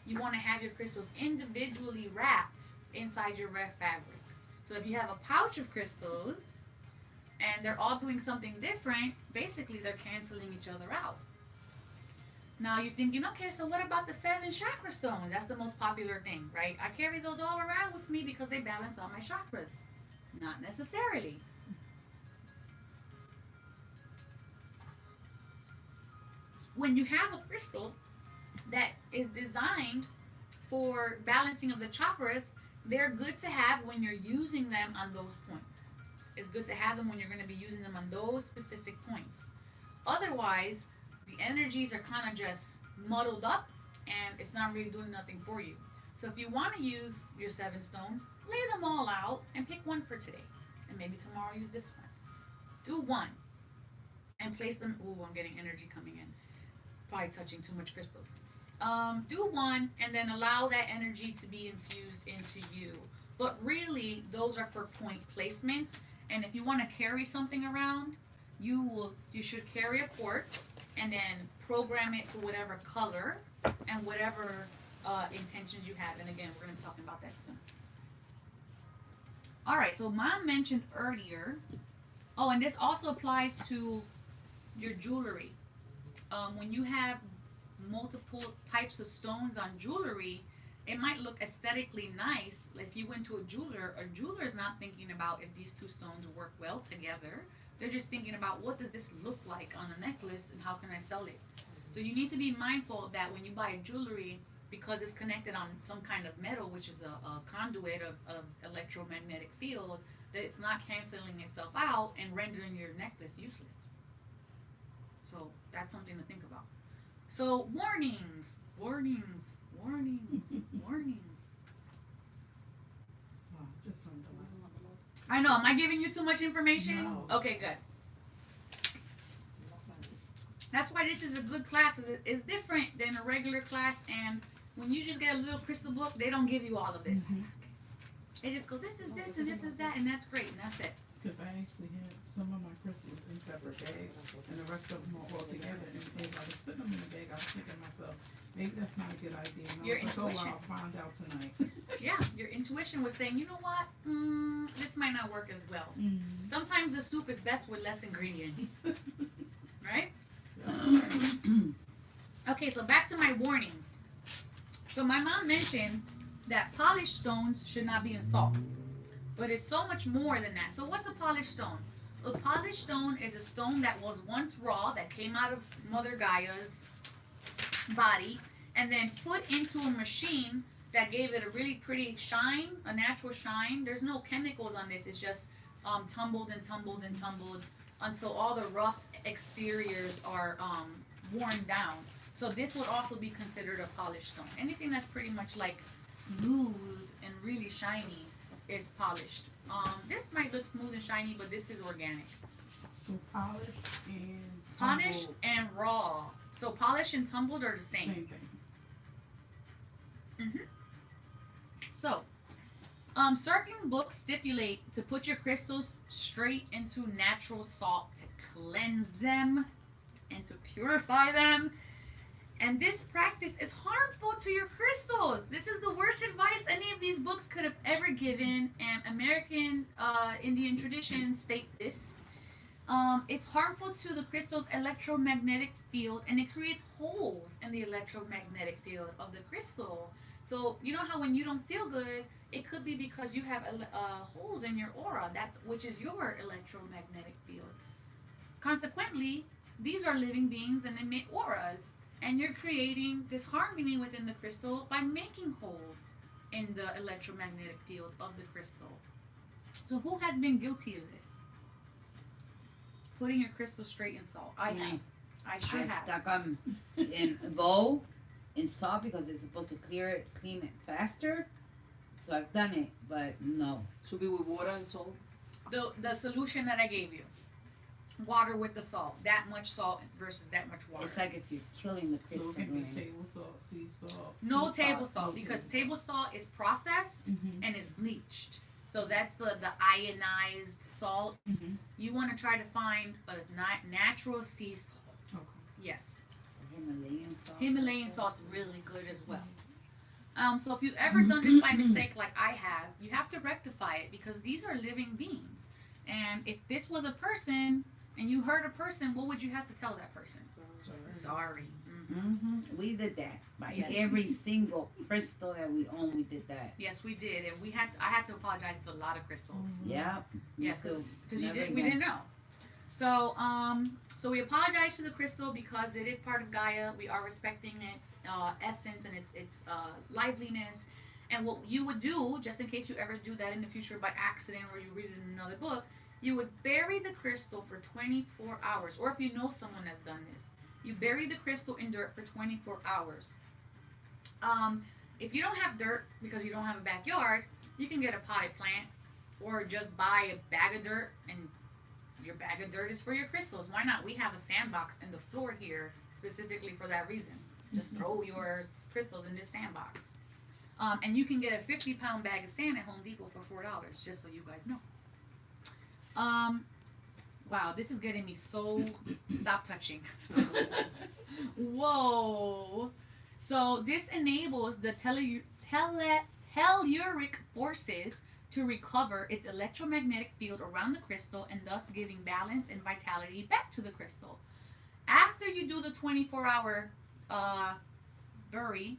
you want to have your crystals individually wrapped inside your red fabric. So if you have a pouch of crystals and they're all doing something different, basically they're canceling each other out. Now you're thinking, okay, so what about the 7 chakra stones? That's the most popular thing, right? I carry those all around with me because they balance all my chakras. Not necessarily. When you have a crystal that is designed for balancing of the chakras, they're good to have when you're using them on those points. It's good to have them when you're going to be using them on those specific points. Otherwise, the energies are kind of just muddled up and it's not really doing nothing for you. So if you want to use your 7 stones, lay them all out and pick one for today. And maybe tomorrow use this one. Do one and place them. Ooh, I'm getting energy coming in. Probably touching too much crystals. Do one and then allow that energy to be infused into you. But really, those are for point placements. And if you want to carry something around, you should carry a quartz and then program it to whatever color and whatever intentions you have. And again, we're going to be talking about that soon. All right, so Mom mentioned earlier. Oh, and this also applies to your jewelry. When you have multiple types of stones on jewelry, it might look aesthetically nice. If you went to a jeweler is not thinking about if these two stones work well together. They're just thinking about, what does this look like on a necklace and how can I sell it? So you need to be mindful that when you buy jewelry, because it's connected on some kind of metal, which is a conduit of electromagnetic field, that it's not canceling itself out and rendering your necklace useless. So that's something to think about. So warnings. Wow, just on the line. I know, am I giving you too much information? No. Okay, good. That's why this is a good class. It's different than a regular class, and when you just get a little crystal book, they don't give you all of this. Mhm. They just go, this is this and this is that, and that's great, and that's it. Because I actually had some of my crystals in separate bags, and the rest of them were all together. And as I was putting them in the bag, I was thinking to myself, maybe that's not a good idea. And Your I was like, intuition. oh, well, I'll find out tonight. Yeah, your intuition was saying, you know what? This might not work as well. Mm. Sometimes the soup is best with less ingredients, right? Okay, so back to my warnings. So my mom mentioned that polished stones should not be in salt, but it's so much more than that. So what's a polished stone? A polished stone is a stone that was once raw, that came out of Mother Gaia's body, and then put into a machine that gave it a really pretty shine, a natural shine. There's no chemicals on this. It's just tumbled and tumbled and tumbled until all the rough exteriors are worn down. So this would also be considered a polished stone. Anything that's pretty much like smooth and really shiny is polished. This might look smooth and shiny, but this is organic. So polished and Polished tumbled, and raw. So polished and tumbled are the same same. thing. So, certain books stipulate to put your crystals straight into natural salt to cleanse them and to purify them. And this practice is harmful to your crystals. This is the worst advice any of these books could have ever given. And American Indian traditions state this. It's harmful to the crystal's electromagnetic field, and it creates holes in the electromagnetic field of the crystal. So you know how when you don't feel good, it could be because you have holes in your aura. That's which is your electromagnetic field. Consequently, these are living beings and emit auras, and you're creating disharmony within the crystal by making holes in the electromagnetic field of the crystal. So who has been guilty of this? Putting your crystal straight in salt. I have. I sure have. Stuck them in a bowl in salt because it's supposed to clean it faster. So I've done it, but no. Should be with water and salt. The solution that I gave you. Water with the salt. That much salt versus that much water. It's like if you're killing the So crystal. it can be right? table salt, sea salt. No sea table salt no because table table salt is processed Mhm. and is bleached. So that's the ionized salt. Mhm. You want to try to find a natural sea salt. Okay. Yes. Himalayan salt. Himalayan salt's really good as well. So if you've ever done this by mistake like I have to rectify it because these are living beings. And if this was a person and you hurt a person, what would you have to tell that person? Sorry. Mm-hmm. We did that by Yes. every single crystal that we own. We did that. Yes, we did, and I had to apologize to a lot of crystals. Yeah. Yes, So because never we again. didn't know. So we apologize to the crystal because it is part of Gaia. We are respecting its essence and its liveliness. And what you would do, just in case you ever do that in the future by accident or you read it in another book, you would bury the crystal for 24 hours. Or if you know someone that's done this, you bury the crystal in dirt for 24 hours. If you don't have dirt because you don't have a backyard, you can get a potted plant or just buy a bag of dirt, and your bag of dirt is for your crystals. Why not? We have a sandbox in the floor here specifically for that reason. Just throw your crystals in this sandbox. And you can get a 50-pound bag of sand at Home Depot for $4, just so you guys know. Wow, this is getting me so... Stop touching. Whoa. So this enables the telluric forces to recover its electromagnetic field around the crystal and thus giving balance and vitality back to the crystal. After you do the 24-hour bury,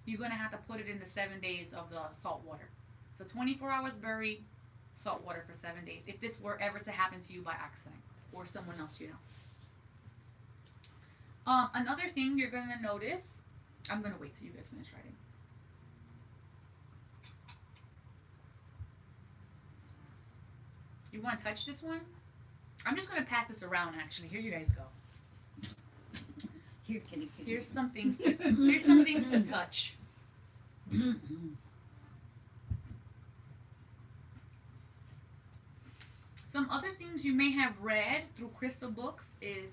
you're going to have to put it in the 7 days of the salt water. So 24 hours bury, salt water for 7 days. If this were ever to happen to you by accident or someone else you know. Another thing you're going to notice, I'm going to wait till you guys finish writing. You want to touch this one? I'm just going to pass this around actually. Here you guys go. Here, kitty. Here's some things to touch. Some other things you may have read through crystal books is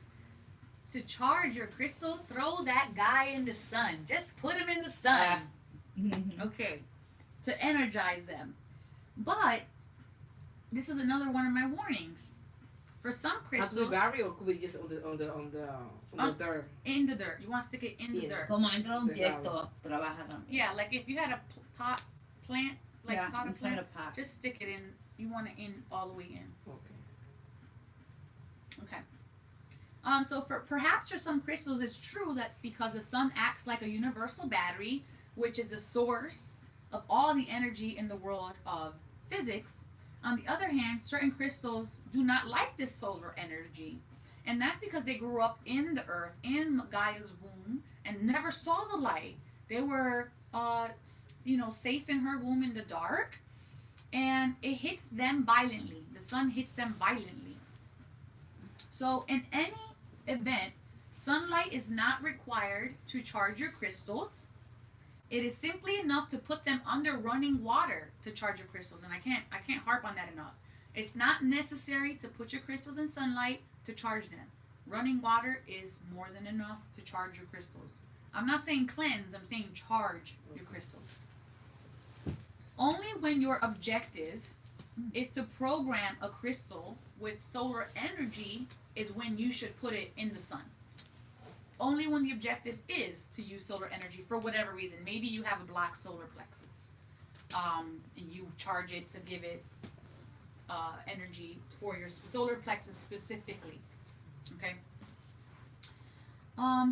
to charge your crystal, throw that guy in the sun. Just put him in the sun. Okay. To energize them. But this is another one of my warnings. For some Has to be crystals, buried or could be just on the dirt? in the dirt. You want to stick it in the dirt. Como entra un directo, trabaja también. Yeah, like if you had a pot plant, like Yeah, pot of inside plant, a pot. just stick it in. You want it in all the way in. Okay. Okay. So perhaps for some crystals, it's true that because the sun acts like a universal battery, which is the source of all the energy in the world of physics. On the other hand, certain crystals do not like this solar energy. And that's because they grew up in the earth, in Gaia's womb, and never saw the light. They were, safe in her womb in the dark. And it hits them violently. The sun hits them violently. So in any event, sunlight is not required to charge your crystals. It is simply enough to put them under running water to charge your crystals, and I can't harp on that enough. It's not necessary to put your crystals in sunlight to charge them. Running water is more than enough to charge your crystals. I'm not saying cleanse, I'm saying charge your crystals. Only when your objective is to program a crystal with solar energy is when you should put it in the sun. Only when the objective is to use solar energy for whatever reason. Maybe you have a black solar plexus, and you charge it to give it energy for your solar plexus specifically. Okay.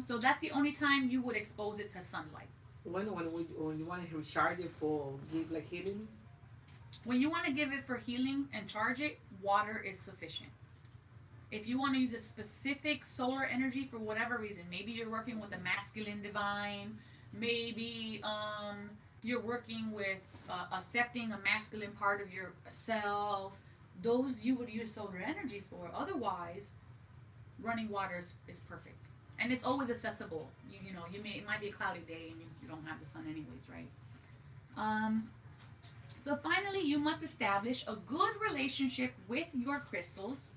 So that's the only time you would expose it to sunlight. When you want to recharge it for give like healing. When you want to give it for healing and charge it, water is sufficient. If you want to use a specific solar energy for whatever reason, maybe you're working with a masculine divine, maybe you're working with accepting a masculine part of yourself, those you would use solar energy for. Otherwise, running water is perfect. And it's always accessible. You know, it might be a cloudy day and you don't have the sun anyways, right? So finally, you must establish a good relationship with your crystals,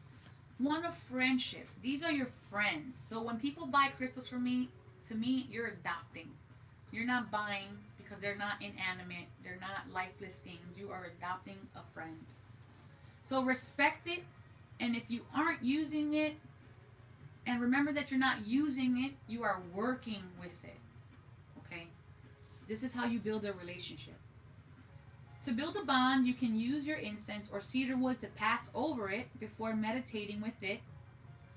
one of friendship. These are your friends. So when people buy crystals from me, to me, you're adopting. You're not buying because they're not inanimate, they're not lifeless things. You are adopting a friend. So respect it, and if you aren't using it, and remember that you're not using it, you are working with it. Okay? This is how you build a relationship. To build a bond, you can use your incense or cedar wood to pass over it before meditating with it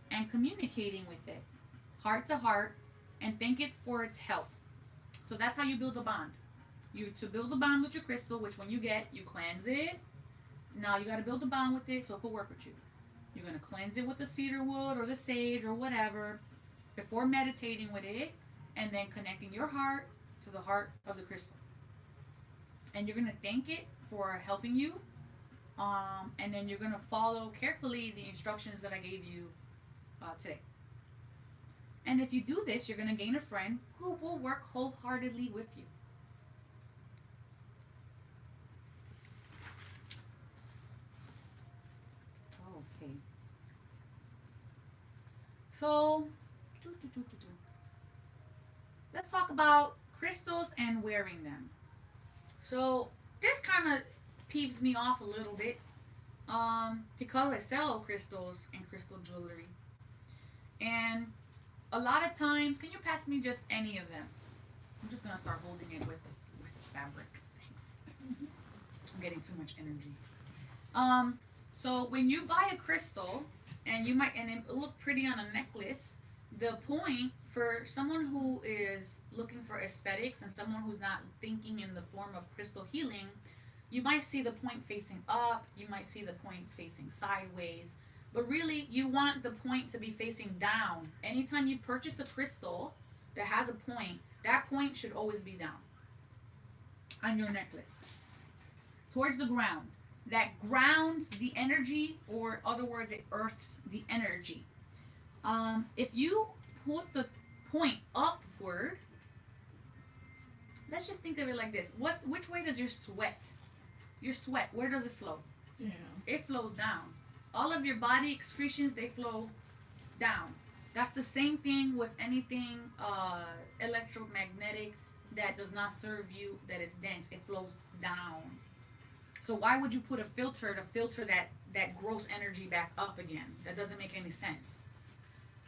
and communicating with it, heart to heart, and thank it for its help. So that's how you build a bond. To build a bond with your crystal, which when you get, you cleanse it. Now you got to build a bond with it so it could work with you. You're going to cleanse it with the cedar wood or the sage or whatever before meditating with it, and then connecting your heart to the heart of the crystal. And you're going to thank it for helping you. And then you're going to follow carefully the instructions that I gave you today. And if you do this, you're going to gain a friend who will work wholeheartedly with you. Okay. So, let's talk about crystals and wearing them. So, this kind of peeves me off a little bit because I sell crystals and crystal jewelry. And a lot of times, can you pass me just any of them? I'm just going to start holding it with the fabric. Thanks. I'm getting too much energy. So when you buy a crystal, and it look pretty on a necklace, the point for someone who is looking for aesthetics and someone who's not thinking in the form of crystal healing, you might see the point facing up, you might see the points facing sideways, but really you want the point to be facing down. Anytime you purchase a crystal that has a point, that point should always be down on your necklace, towards the ground. That grounds the energy, or other words, it earths the energy. If you put the point upward, let's just think of it like this. Which way does your sweat, where does it flow? Yeah. It flows down. All of your body excretions, they flow down. That's the same thing with anything electromagnetic that does not serve you, that is dense. It flows down. So why would you put a filter to filter that gross energy back up again? That doesn't make any sense.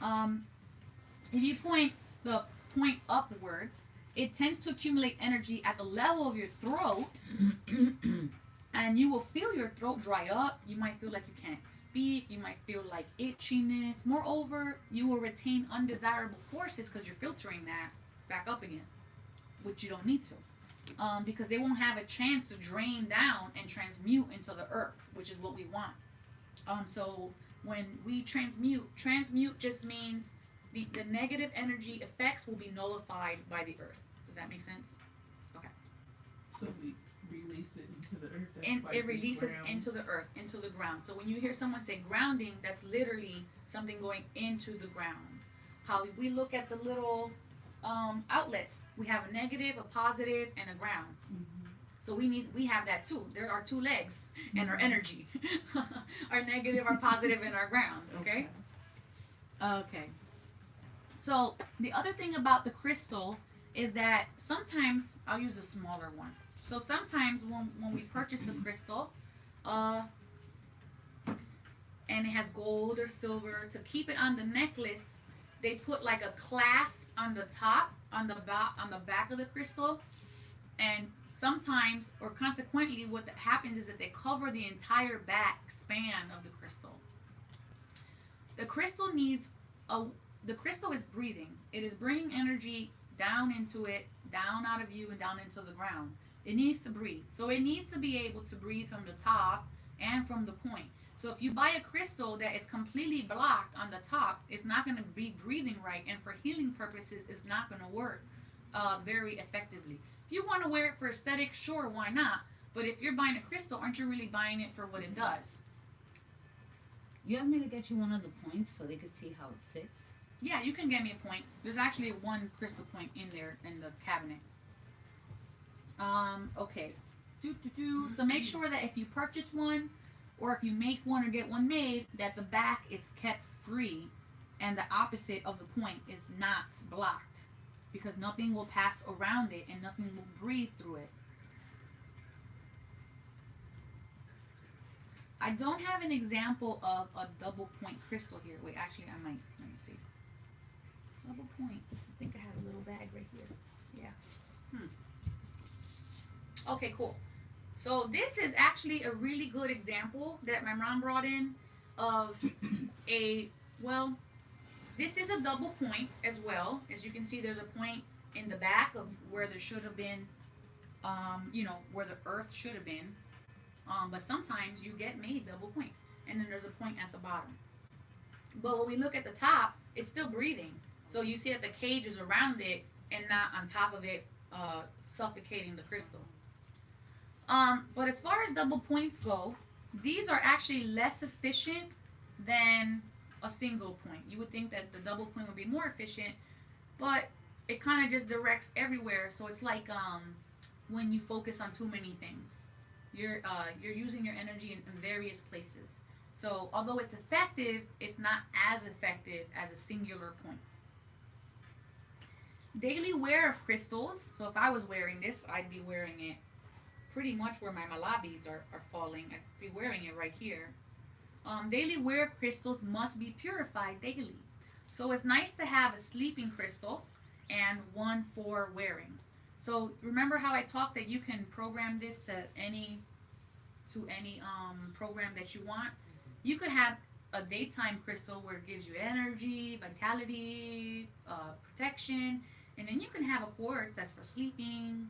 If you point the point upwards, it tends to accumulate energy at the level of your throat, and you will feel your throat dry up. You might feel like you can't speak. You might feel like itchiness. Moreover, you will retain undesirable forces because you're filtering that back up again, which you don't need to. Because they won't have a chance to drain down and transmute into the earth, which is what we want. So when we transmute just means the negative energy effects will be nullified by the earth. Does that make sense? Okay. So we release it into the earth. And it releases into the earth, into the ground. So when you hear someone say grounding, that's literally something going into the ground. How we look at the little outlets, we have a negative, a positive, and a ground. Mm-hmm. So we have that too. There are two legs and our energy. Our negative, our positive, and our ground. Okay? Okay. So the other thing about the crystal is that sometimes, I'll use the smaller one. So sometimes when we purchase a crystal, and it has gold or silver, to keep it on the necklace, they put like a clasp on the top, on the back of the crystal, and sometimes, or consequently, what happens is that they cover the entire back span of the crystal. The crystal needs a the crystal is breathing. It is bringing energy down into it, down out of you and down into the ground. It needs to breathe. So it needs to be able to breathe from the top and from the point. So if you buy a crystal that is completely blocked on the top, it's not going to be breathing right, and for healing purposes, it's not going to work very effectively. If you want to wear it for aesthetic, sure, why not? But if you're buying a crystal, aren't you really buying it for what it does? You want me to get you one of the points so they can see how it sits? Yeah, you can get me a point. There's actually one crystal point in there in the cabinet. Okay. So make sure that if you purchase one, or if you make one or get one made, that the back is kept free and the opposite of the point is not blocked, because nothing will pass around it and nothing will breathe through it. I don't have an example of a double point crystal here. Wait, actually I might. Let me see. Double point. I think I have a little bag right here. Yeah. Okay, cool. So this is actually a really good example that my mom brought in of this is a double point as well. As you can see, there's a point in the back of where there should have been, where the earth should have been. But sometimes you get made double points, and then there's a point at the bottom. But when we look at the top, it's still breathing. So you see that the cage is around it and not on top of it, suffocating the crystal. But as far as double points go, these are actually less efficient than a single point. You would think that the double point would be more efficient, but it kind of just directs everywhere. So it's like when you focus on too many things, you're using your energy in various places. So although it's effective, it's not as effective as a singular point. Daily wear of crystals. So if I was wearing this, I'd be wearing it pretty much where my mala beads are falling. I'd be wearing it right here. Daily wear of crystals must be purified daily. So it's nice to have a sleeping crystal and one for wearing. So remember how I talked that you can program this to any program that you want. You could have a daytime crystal where it gives you energy, vitality, protection, and then you can have a quartz that's for sleeping,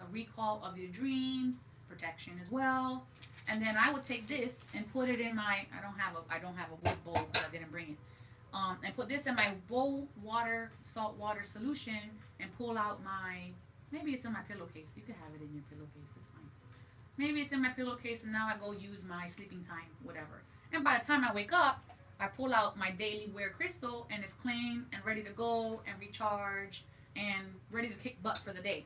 a recall of your dreams, protection as well. And then I would take this and put it in my I don't have a wood bowl because I didn't bring it. And put this in my bowl salt water solution and pull out maybe it's in my pillowcase. You can have it in your pillowcase, it's fine. Maybe it's in my pillowcase and now I go use my sleeping time, whatever. And by the time I wake up, I pull out my daily wear crystal and it's clean and ready to go and recharge and ready to kick butt for the day.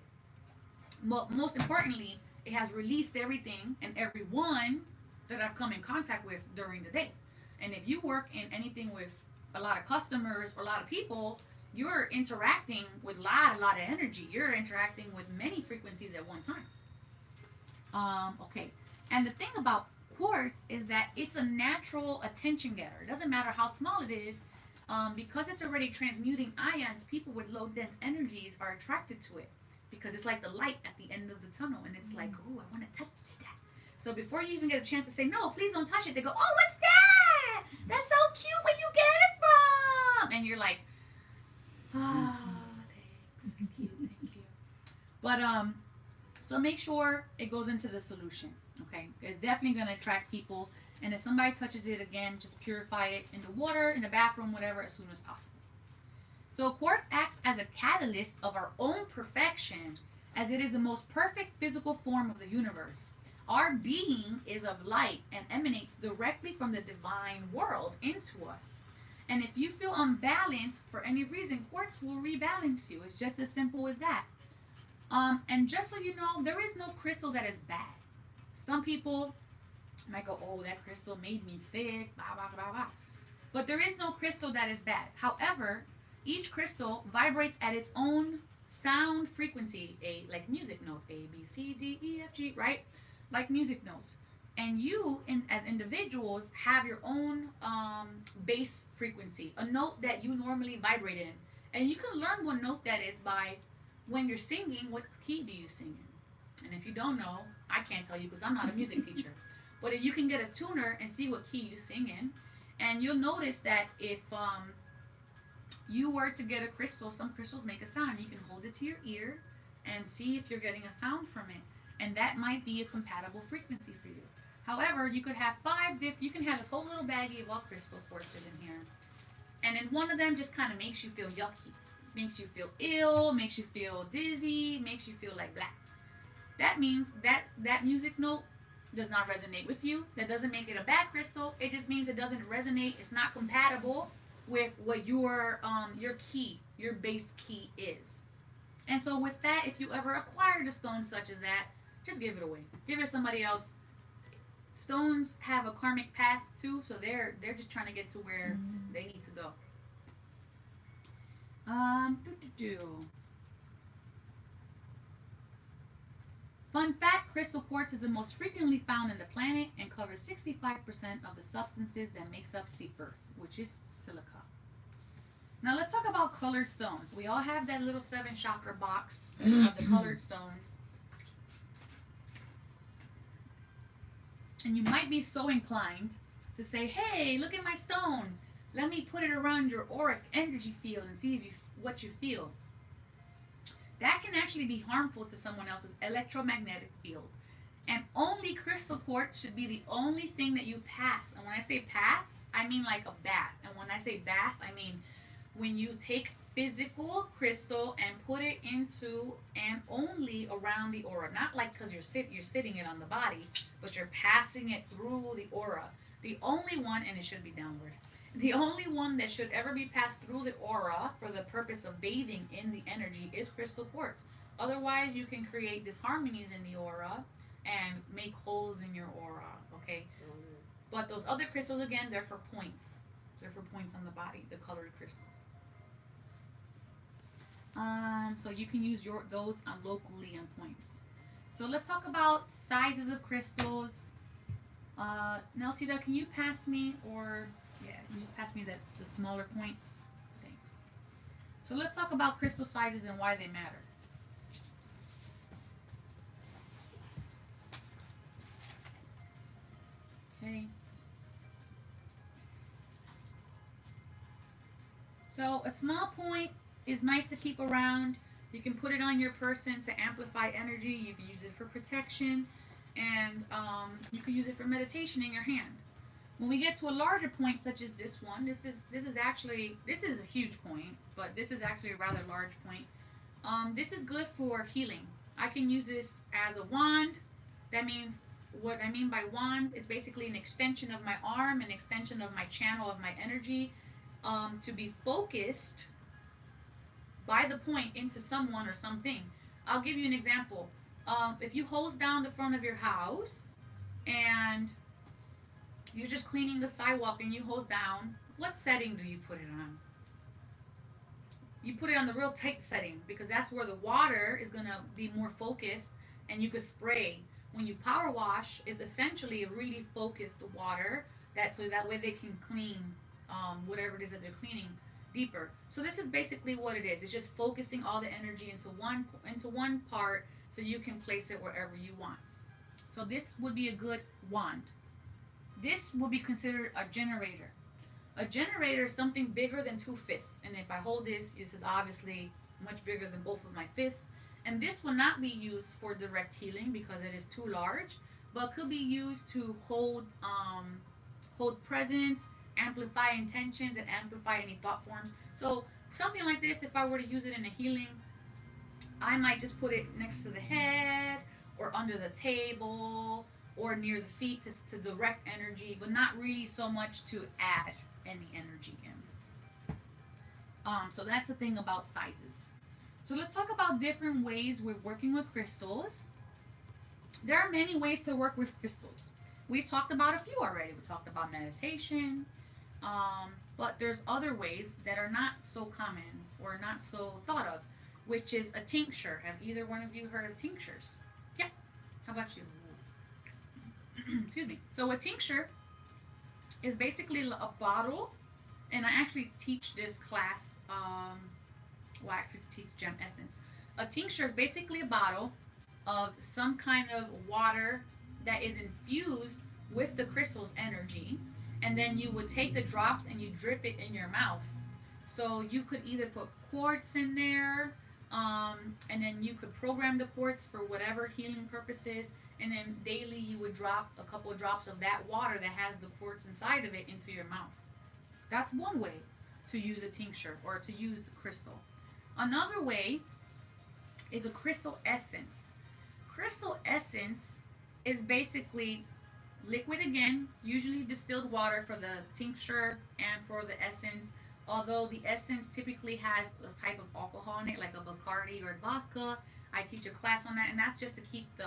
But most importantly, it has released everything and everyone that I've come in contact with during the day. And if you work in anything with a lot of customers or a lot of people, you're interacting with a lot of energy. You're interacting with many frequencies at one time. Okay. And the thing about quartz is that it's a natural attention getter. It doesn't matter how small it is. Because it's already transmuting ions, people with low dense energies are attracted to it. Because it's like the light at the end of the tunnel. And it's like, oh, I want to touch that. So before you even get a chance to say, no, please don't touch it, they go, oh, what's that? That's so cute. Where you get it from? And you're like, oh, thanks. It's cute. Thank you. But, so make sure it goes into the solution. Okay. It's definitely going to attract people. And if somebody touches it again, just purify it in the water, in the bathroom, whatever, as soon as possible. So quartz acts as a catalyst of our own perfection, as it is the most perfect physical form of the universe. Our being is of light and emanates directly from the divine world into us. And if you feel unbalanced for any reason, quartz will rebalance you. It's just as simple as that. And just so you know, there is no crystal that is bad. Some people might go, oh, that crystal made me sick, blah, blah, blah, blah. But there is no crystal that is bad. However, each crystal vibrates at its own sound frequency, like music notes, A, B, C, D, E, F, G, right? Like music notes. And you, as individuals, have your own bass frequency, a note that you normally vibrate in. And you can learn what note that is by when you're singing, what key do you sing And if you don't know, I can't tell you because I'm not a music teacher. But if you can get a tuner and see what key you sing in, and you'll notice that if you were to get a crystal, some crystals make a sound. You can hold it to your ear and see if you're getting a sound from it. And that might be a compatible frequency for you. However, you could have you can have this whole little baggie of all crystal quartzes in here. And then one of them just kind of makes you feel yucky, makes you feel ill, makes you feel dizzy, makes you feel like blah. That means that music note does not resonate with you. That doesn't make it a bad crystal. It just means it doesn't resonate. It's not compatible with what your key, your base key is. And so with that, if you ever acquired a stone such as that, just give it away. Give it to somebody else. Stones have a karmic path too, so they're just trying to get to where they need to go. Fun fact, crystal quartz is the most frequently found in the planet and covers 65% of the substances that makes up the earth, which is silica. Now let's talk about colored stones. We all have that little 7 chakra box of the colored stones. And you might be so inclined to say, hey, look at my stone. Let me put it around your auric energy field and see what you feel. That can actually be harmful to someone else's electromagnetic field. And only crystal quartz should be the only thing that you pass. And when I say pass, I mean like a bath. And when I say bath, I mean when you take physical crystal and put it into and only around the aura. Not like because you're sitting it on the body, but you're passing it through the aura. The only one, and it should be downward, the only one that should ever be passed through the aura for the purpose of bathing in the energy is crystal quartz. Otherwise, you can create disharmonies in the aura and make holes in your aura, okay? But those other crystals, again, they're for points. They're for points on the body, the colored crystals. So you can use those locally on points. So let's talk about sizes of crystals. Nelsida, can you pass me, or yeah, you just pass me the smaller point? Thanks. So let's talk about crystal sizes and why they matter. Okay. So a small point is nice to keep around. You can put it on your person to amplify energy. You can use it for protection, and you can use it for meditation in your hand. When we get to a larger point, such as this one, this is a huge point, but this is actually a rather large point. This is good for healing. I can use this as a wand. That means, what I mean by wand is basically an extension of my arm, an extension of my channel of my energy, to be focused by the point into someone or something. I'll give you an example. If you hose down the front of your house and you're just cleaning the sidewalk and you hose down, what setting do you put it on? You put it on the real tight setting because that's where the water is going to be more focused and you could spray. When you power wash, it's essentially a really focused water so that way they can clean whatever it is that they're cleaning deeper. So this is basically what it is. It's just focusing all the energy into one part so you can place it wherever you want. So this would be a good wand. This would be considered a generator. A generator is something bigger than 2 fists. And if I hold this is obviously much bigger than both of my fists. And this will not be used for direct healing because it is too large, but could be used to hold presence, amplify intentions, and amplify any thought forms. So something like this, if I were to use it in a healing, I might just put it next to the head or under the table or near the feet to direct energy, but not really so much to add any energy in. So that's the thing about sizes. So let's talk about different ways we're working with crystals. There are many ways to work with crystals. We've talked about a few already. We talked about meditation, but there's other ways that are not so common or not so thought of, which is a tincture. Have either one of you heard of tinctures? Yeah. How about you? Excuse me. So a tincture is basically a bottle, and I actually teach this class. I actually teach Gem Essence. A tincture is basically a bottle of some kind of water that is infused with the crystal's energy, and then you would take the drops and you drip it in your mouth. So you could either put quartz in there, and then you could program the quartz for whatever healing purposes, and then daily you would drop a couple of drops of that water that has the quartz inside of it into your mouth. That's one way to use a tincture or to use crystal. Another way is a crystal essence. Crystal essence is basically liquid again, usually distilled water for the tincture and for the essence. Although the essence typically has a type of alcohol in it, like a Bacardi or vodka. I teach a class on that, and that's just to keep the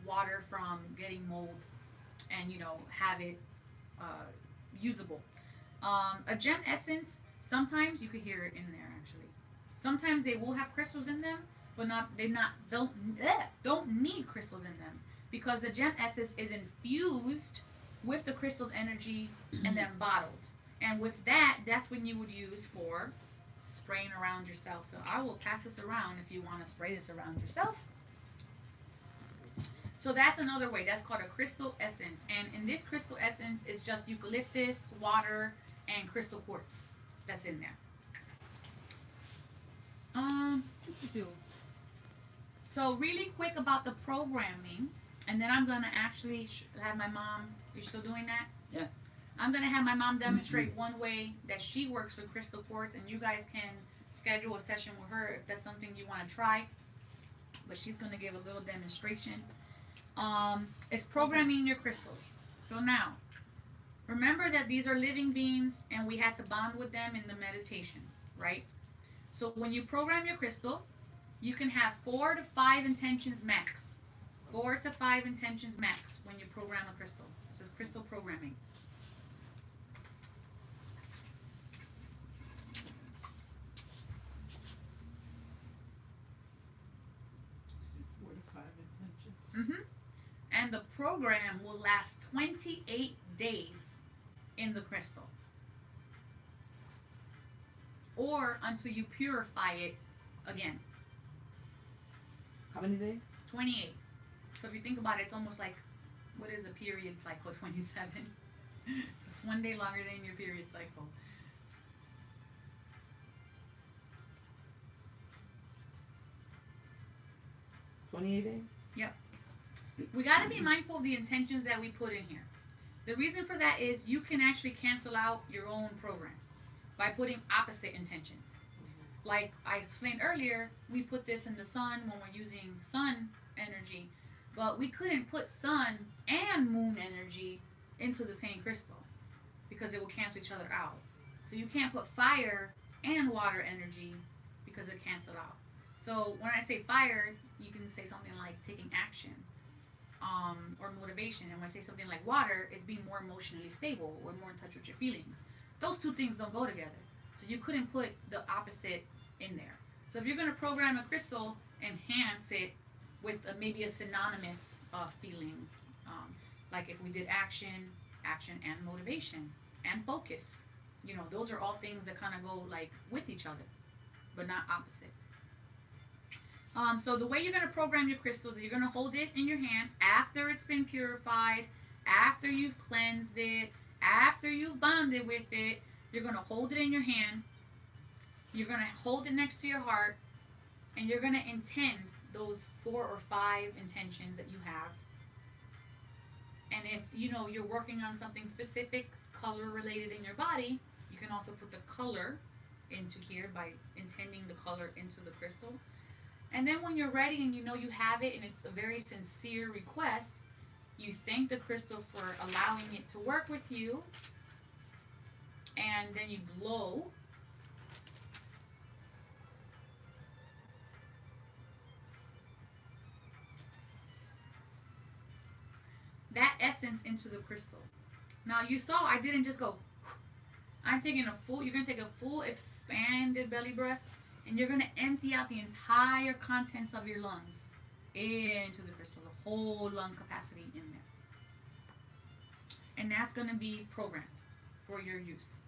water from getting mold and have it usable. A gem essence, sometimes you could hear it in there actually. Sometimes they will have crystals in them, but don't need crystals in them, because the gem essence is infused with the crystal's energy and then bottled. And with that, that's when you would use for spraying around yourself. So I will pass this around if you want to spray this around yourself. So that's another way. That's called a crystal essence. And in this crystal essence is just eucalyptus, water, and crystal quartz that's in there. So really quick about the programming, and then I'm going to actually have my mom, you're still doing that? Yeah. I'm going to have my mom demonstrate one way that she works with crystal quartz, and you guys can schedule a session with her if that's something you want to try. But she's going to give a little demonstration. It's programming your crystals. So now, remember that these are living beings, and we had to bond with them in the meditation, right? So when you program your crystal, you can have 4 to 5 intentions max. 4 to 5 intentions max when you program a crystal. This is crystal programming. Mm-hmm. And the program will last 28 days in the crystal, or until you purify it again. How many days? 28. So if you think about it, it's almost like, what is a period cycle? 27. So it's one day longer than your period cycle. $28? Yep. We got to be mindful of the intentions that we put in here. The reason for that is you can actually cancel out your own program by putting opposite intentions. Like I explained earlier, we put this in the sun when we're using sun energy, but we couldn't put sun and moon energy into the same crystal because it will cancel each other out. So you can't put fire and water energy because it cancel out. So when I say fire, you can say something like taking action, or motivation. And when I say something like water, it's being more emotionally stable or more in touch with your feelings. Those two things don't go together. So you couldn't put the opposite in there. So if you're going to program a crystal, enhance it with maybe a synonymous feeling. Like if we did action and motivation and focus. Those are all things that kind of go like with each other, but not opposite. So the way you're going to program your crystals is you're going to hold it in your hand after it's been purified, after you've cleansed it, after you've bonded with it. You're going to hold it in your hand. You're going to hold it next to your heart, and you're going to intend those 4 or 5 intentions that you have. And if you're working on something specific, color related in your body, you can also put the color into here by intending the color into the crystal. And then when you're ready and you have it and it's a very sincere request, you thank the crystal for allowing it to work with you, and then you blow that essence into the crystal. Now you saw I didn't just go. I'm taking you're going to take a full expanded belly breath, and you're going to empty out the entire contents of your lungs into the crystal, the whole lung capacity in there. And that's going to be programmed for your use.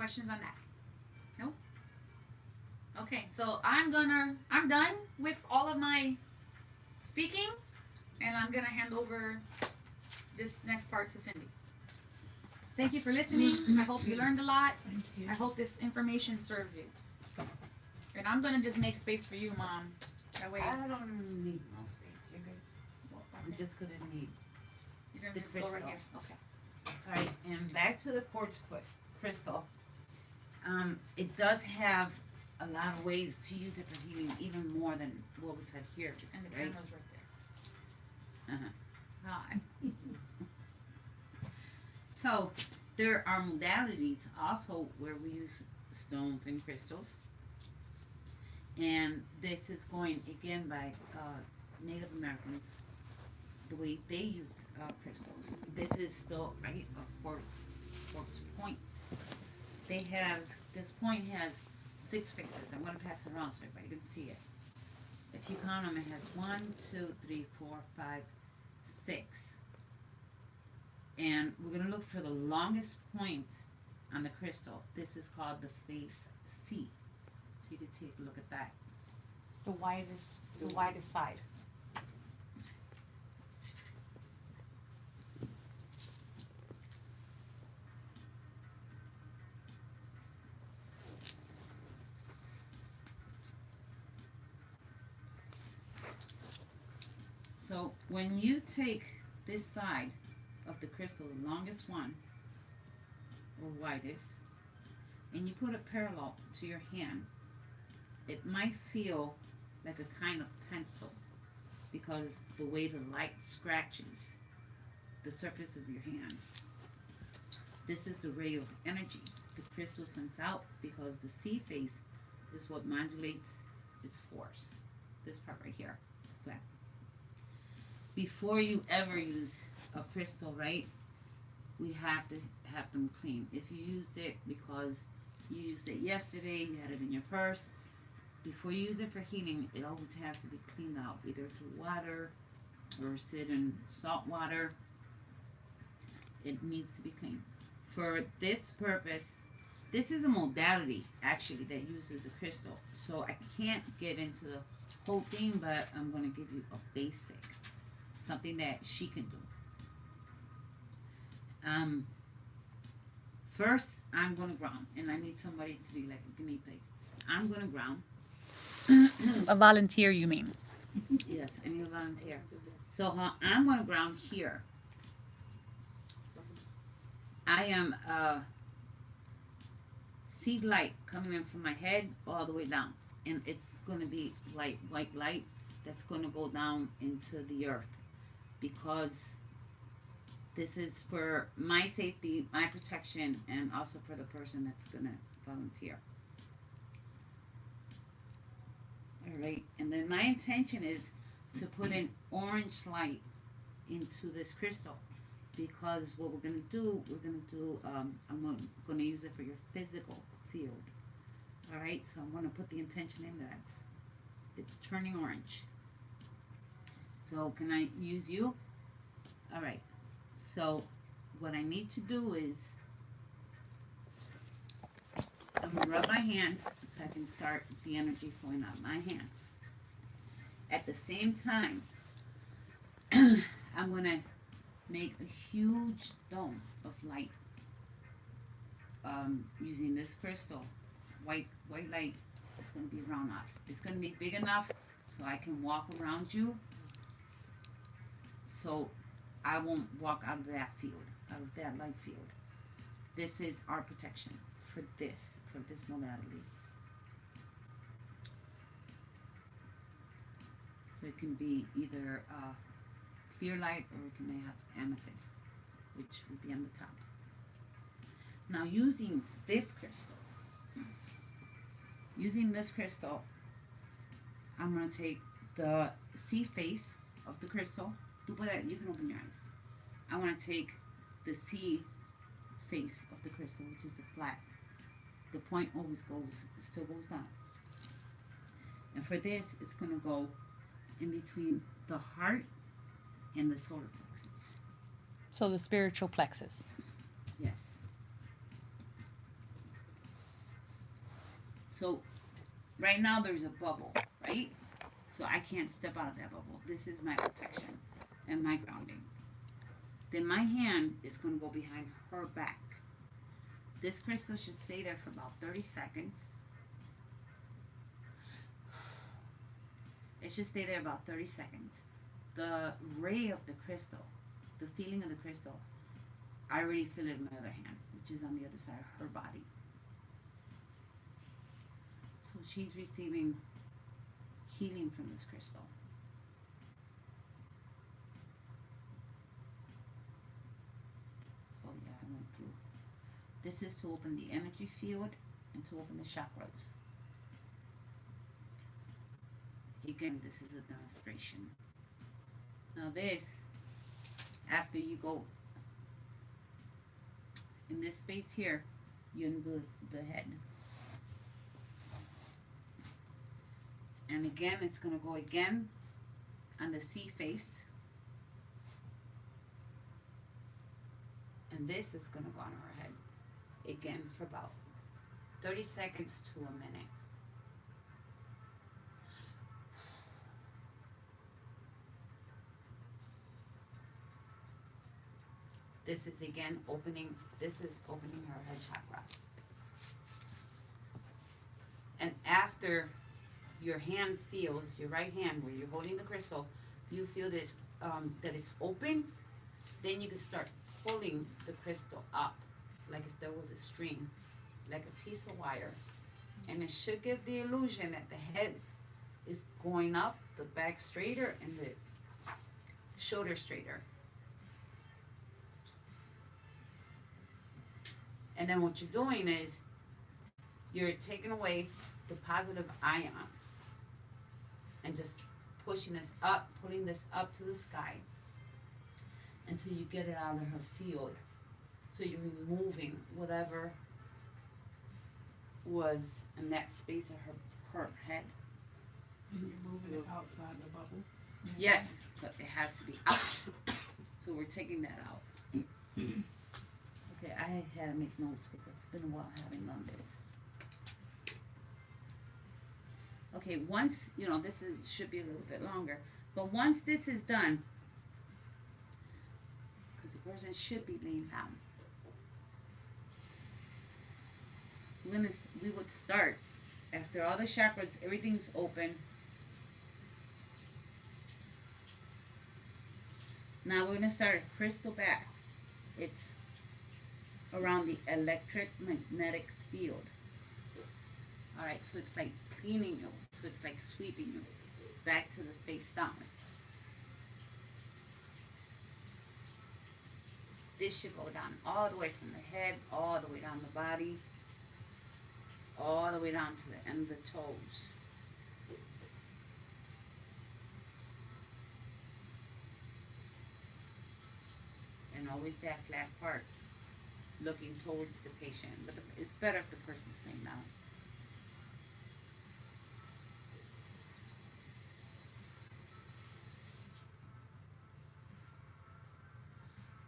questions on that? Nope. Okay, so I'm done with all of my speaking, and I'm gonna hand over this next part to Cindy. Thank you for listening. I hope you learned a lot. Thank you. I hope this information serves you. And I'm gonna just make space for you, Mom. That way, I don't need no space. You're good. I'm just gonna need. you're gonna the just go right here. crystal. Okay. Alright, and back to the quartz crystal. It does have a lot of ways to use it for healing, even more than what was said here. And the right? camera's right there. Hi. So there are modalities also where we use stones and crystals. And this is going again by Native Americans, the way they use crystals. This is still right a quartz point. They have this point has 6 faces. I'm going to pass it around so everybody can see it. If you count them, it has 1, 2, 3, 4, 5, 6. And we're going to look for the longest point on the crystal. This is called the face C. So you can take a look at that. The widest side. So when you take this side of the crystal, the longest one, or widest, and you put it parallel to your hand, it might feel like a kind of pencil because the way the light scratches the surface of your hand. This is the ray of energy the crystal sends out because the C face is what modulates its force. This part right here. Flat. Before you ever use a crystal, right, we have to have them clean. If you used it because you used it yesterday, you had it in your purse, before you use it for healing, it always has to be cleaned out, either through water or sit in salt water. It needs to be clean. For this purpose, this is a modality actually that uses a crystal. So I can't get into the whole thing, but I'm going to give you a basic, something that she can do. First, I'm going to ground, and I need somebody to be like a guinea pig. I'm going to ground. A volunteer, you mean? Yes, I need a volunteer. So I'm going to ground here. I am see light coming in from my head all the way down, and it's going to be like white light that's going to go down into the earth, because this is for my safety, my protection, and also for the person that's going to volunteer. All right, and then my intention is to put an orange light into this crystal, because what we're going to do, I'm going to use it for your physical field. All right, so I'm going to put the intention in that it's turning orange. So can I use you? All right, so what I need to do is I'm going to rub my hands so I can start the energy flowing out my hands. At the same time, I'm going to make a huge dome of light using this crystal. White light is going to be around us. It's going to be big enough so I can walk around you, so I won't walk out of that field, out of that light field. This is our protection for this modality. So it can be either clear light, or it can have amethyst, which would be on the top. Now using this crystal, I'm going to take the C face of the crystal. You can open your eyes. I want to take the C face of the crystal, which is the flat. The point always still goes down. And for this, it's going to go in between the heart and the solar plexus. So the spiritual plexus. Yes. So right now there's a bubble, right? So I can't step out of that bubble. This is my protection and my grounding. Then my hand is going to go behind her back. This crystal should stay there for about 30 seconds. It should stay there about 30 seconds. The ray of the crystal, the feeling of the crystal, I already feel it in my other hand, which is on the other side of her body. So she's receiving healing from this crystal. Oh yeah, I went through. This is to open the energy field and to open the chakras. Again, this is a demonstration. Now this, after you go in this space here, you undo the head. And again, it's going to go again on the C face. And this is going to go on her head again for about 30 seconds to a minute. This is again opening, this is opening her head chakra. And after your hand feels, your right hand where you're holding the crystal, you feel this, that it's open, then you can start pulling the crystal up, like if there was a string, like a piece of wire. And it should give the illusion that the head is going up, the back straighter, and the shoulder straighter. And then what you're doing is you're taking away the positive ions and just pushing this up, pulling this up to the sky until you get it out of her field. So you're removing whatever was in that space of her head. And you're moving it outside the bubble? Yes, but it has to be out. So we're taking that out. Okay, I had to make notes because it's been a while having done this. Okay, once, you know, this is should be a little bit longer, but once this is done, because the person should be laying down, we would start after all the chakras, everything's open. Now we're gonna start a crystal bath. It's around the electromagnetic field. All right, so it's like cleaning you. So it's like sweeping you back to the face down. This should go down all the way from the head, all the way down the body, all the way down to the end of the toes. And always that flat part, looking towards the patient. But it's better if the person's laying down.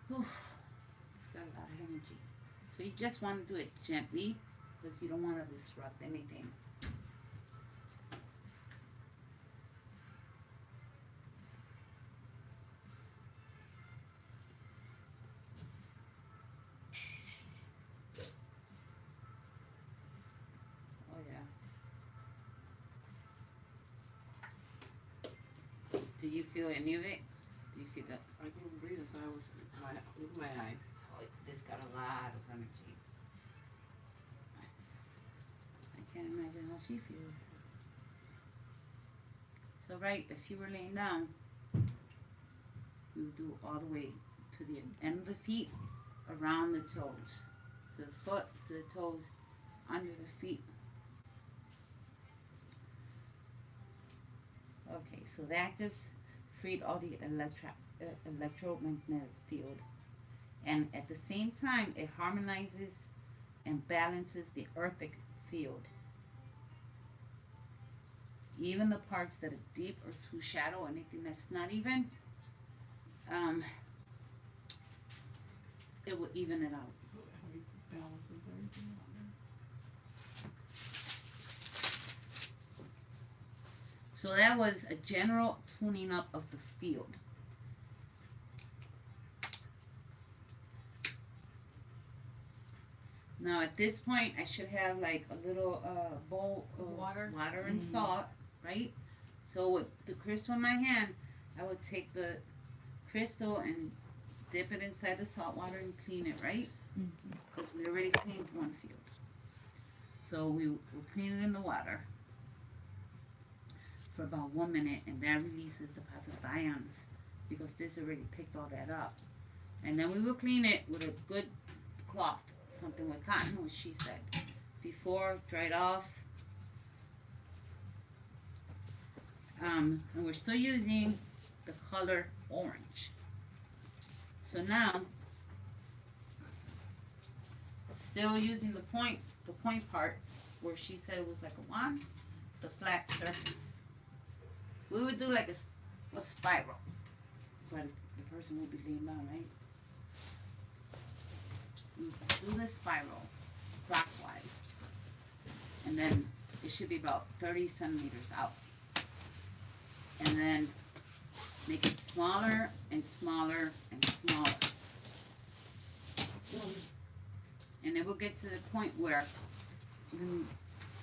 Whew. It's got a lot of energy. So you just want to do it gently because you don't want to disrupt anything. Oh yeah. Do you feel any of it? Do you feel that? I couldn't breathe, so I was with my eyes. Oh, this got a lot of energy. I can't imagine how she feels. So right, if you were laying down, you would do all the way to the end of the feet, around the toes, to the foot, to the toes, under the feet. Okay, so that just freed all the electromagnetic field. And at the same time, it harmonizes and balances the earthic field. Even the parts that are deep or too shallow, anything that's not even, it will even it out. So it balances everything out So that was a general tuning up of the field. Now at this point, I should have like a little bowl of Water. and salt, right? So with the crystal in my hand, I would take the crystal and dip it inside the salt water and clean it, right? Because we already cleaned one field. So we will clean it in the water for about 1 minute, and that releases the positive ions because this already picked all that up. And then we will clean it with a good cloth, something with cotton, what she said. Before, dry it off. And we're still using the color orange. So now, still using the point part where she said it was like a wand, the flat surface. We would do like a spiral, but the person would be laying down, right? We do the spiral clockwise, and then it should be about 30 centimeters out. And then make it smaller and smaller and smaller. And then we'll get to the point where we can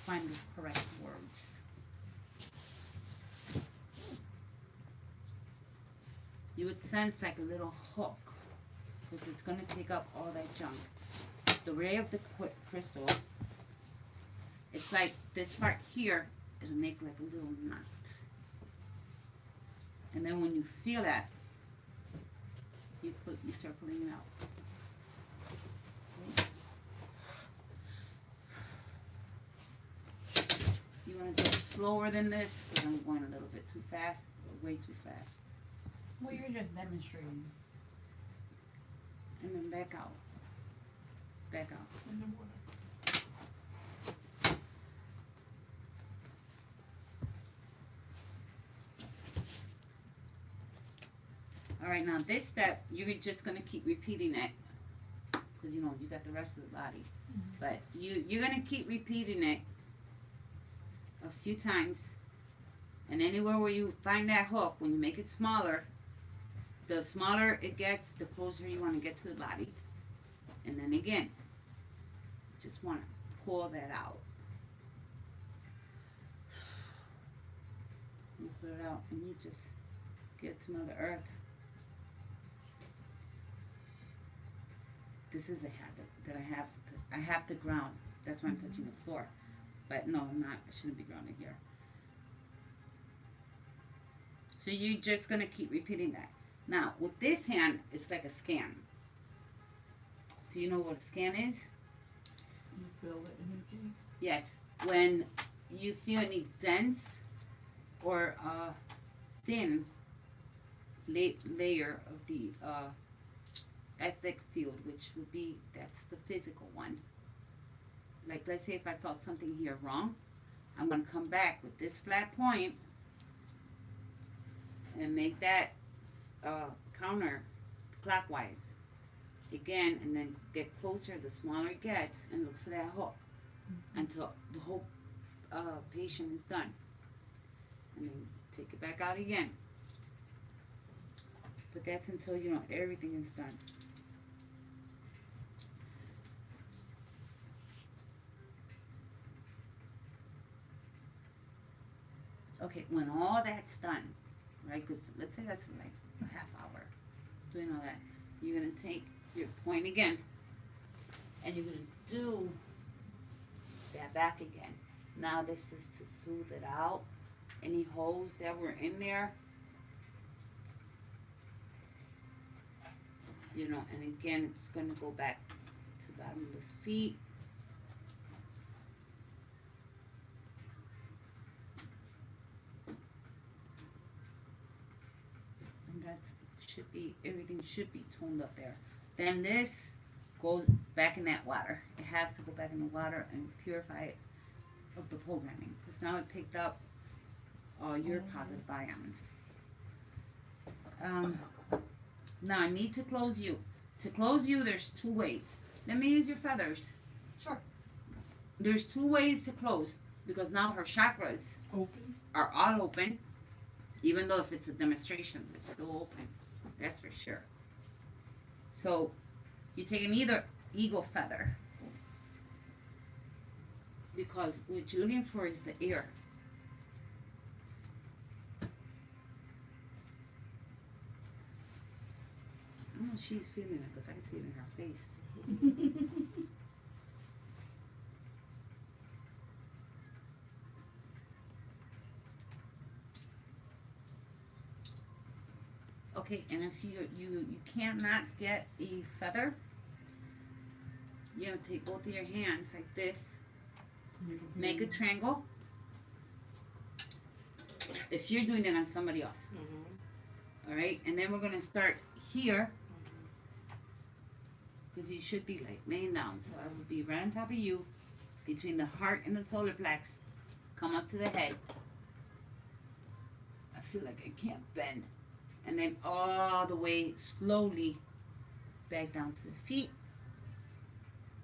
find the correct words. You would sense like a little hook, because it's going to take up all that junk. The ray of the crystal, it's like this part here, it'll make like a little knot. And then when you feel that, you start pulling it out. You want to go slower than this, because I'm going a little bit too fast, or way too fast. Well, you're just demonstrating. And then back out. Back out. In the water. All right, now this step, you're just going to keep repeating it, because you know, you got the rest of the body. But you're going to keep repeating it a few times. And anywhere where you find that hook, when you make it smaller, the smaller it gets, the closer you want to get to the body. And then again, just want to pull that out. You put it out and you just get to Mother Earth. This is a habit that I have. I have to ground. That's why I'm touching the floor. But no, I'm not. I shouldn't be grounded here. So you're just going to keep repeating that. Now, with this hand, it's like a scan. Do you know what a scan is? You feel the energy. Yes. When you feel any dense or thin layer of the etheric field, which would be, that's the physical one. Like, let's say if I felt something here wrong, I'm going to come back with this flat point and make that counter clockwise again, and then get closer the smaller it gets, and look for that hook until the whole patient is done, and then take it back out again. But that's until you know everything is done. Okay, when all that's done, right, because let's say that's like a half hour doing all that, you're going to take your point again, and you're going to do that back again. Now this is to soothe it out. Any holes that were in there, you know, and again, it's going to go back to the bottom of the feet. And that should be, everything should be toned up there. Then this goes back in that water. It has to go back in the water and purify it of the programming, because now it picked up all your positive ions. Now I need to close you. To close you, there's two ways. Let me use your feathers. Sure. There's two ways to close, because now her chakras Open. are all open, even though if it's a demonstration, it's still open. That's for sure. So you take an either eagle feather, because what you're looking for is the ear. I don't know if she's feeling it because I can see it in her face. Okay, and if you cannot get a feather, you have to take both of your hands like this, make a triangle. If you're doing it on somebody else, all right, and then we're gonna start here because you should be like laying down. So I will be right on top of you, between the heart and the solar plex. Come up to the head. I feel like I can't bend. And then all the way slowly back down to the feet,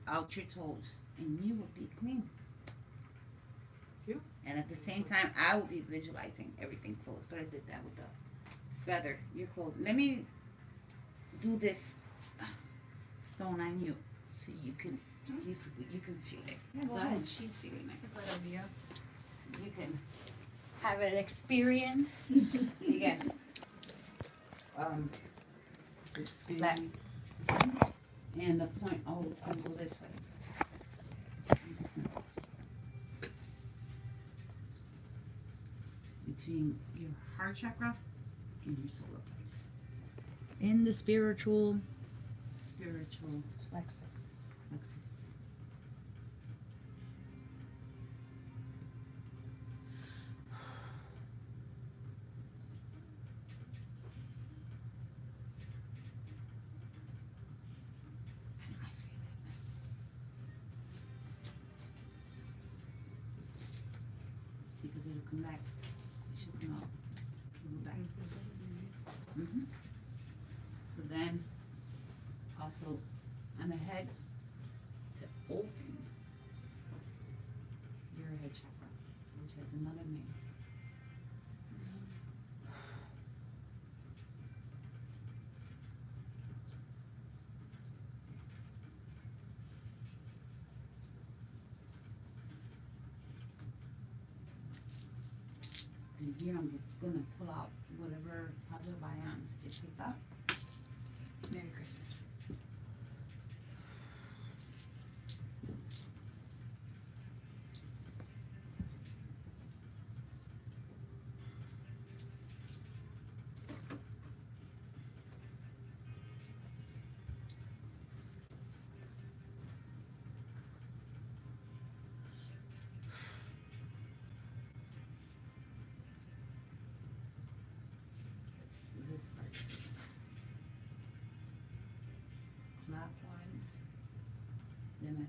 out your toes, and you will be clean. You? And at the same time, I will be visualizing everything closed, but I did that with the feather. You're closed. Let me do this stone on you so you can see if you can feel it. Yeah, go Go ahead. ahead. She's feeling That's it. a good idea. So you can. Have an experience. Again. Let's see. That. And the point always comes go this way. I'm just gonna between your heart chakra and your solar plex. In the spiritual Spiritual plexus. plexus. I feel it. See, because it'll come back. It should come out. It'll go back. Mm-hmm. So then, also on the head, to open your head chakra, which has another name. And here I'm gonna pull out whatever positive ions it picked up. Merry Christmas. It's this part. Clockwise. Then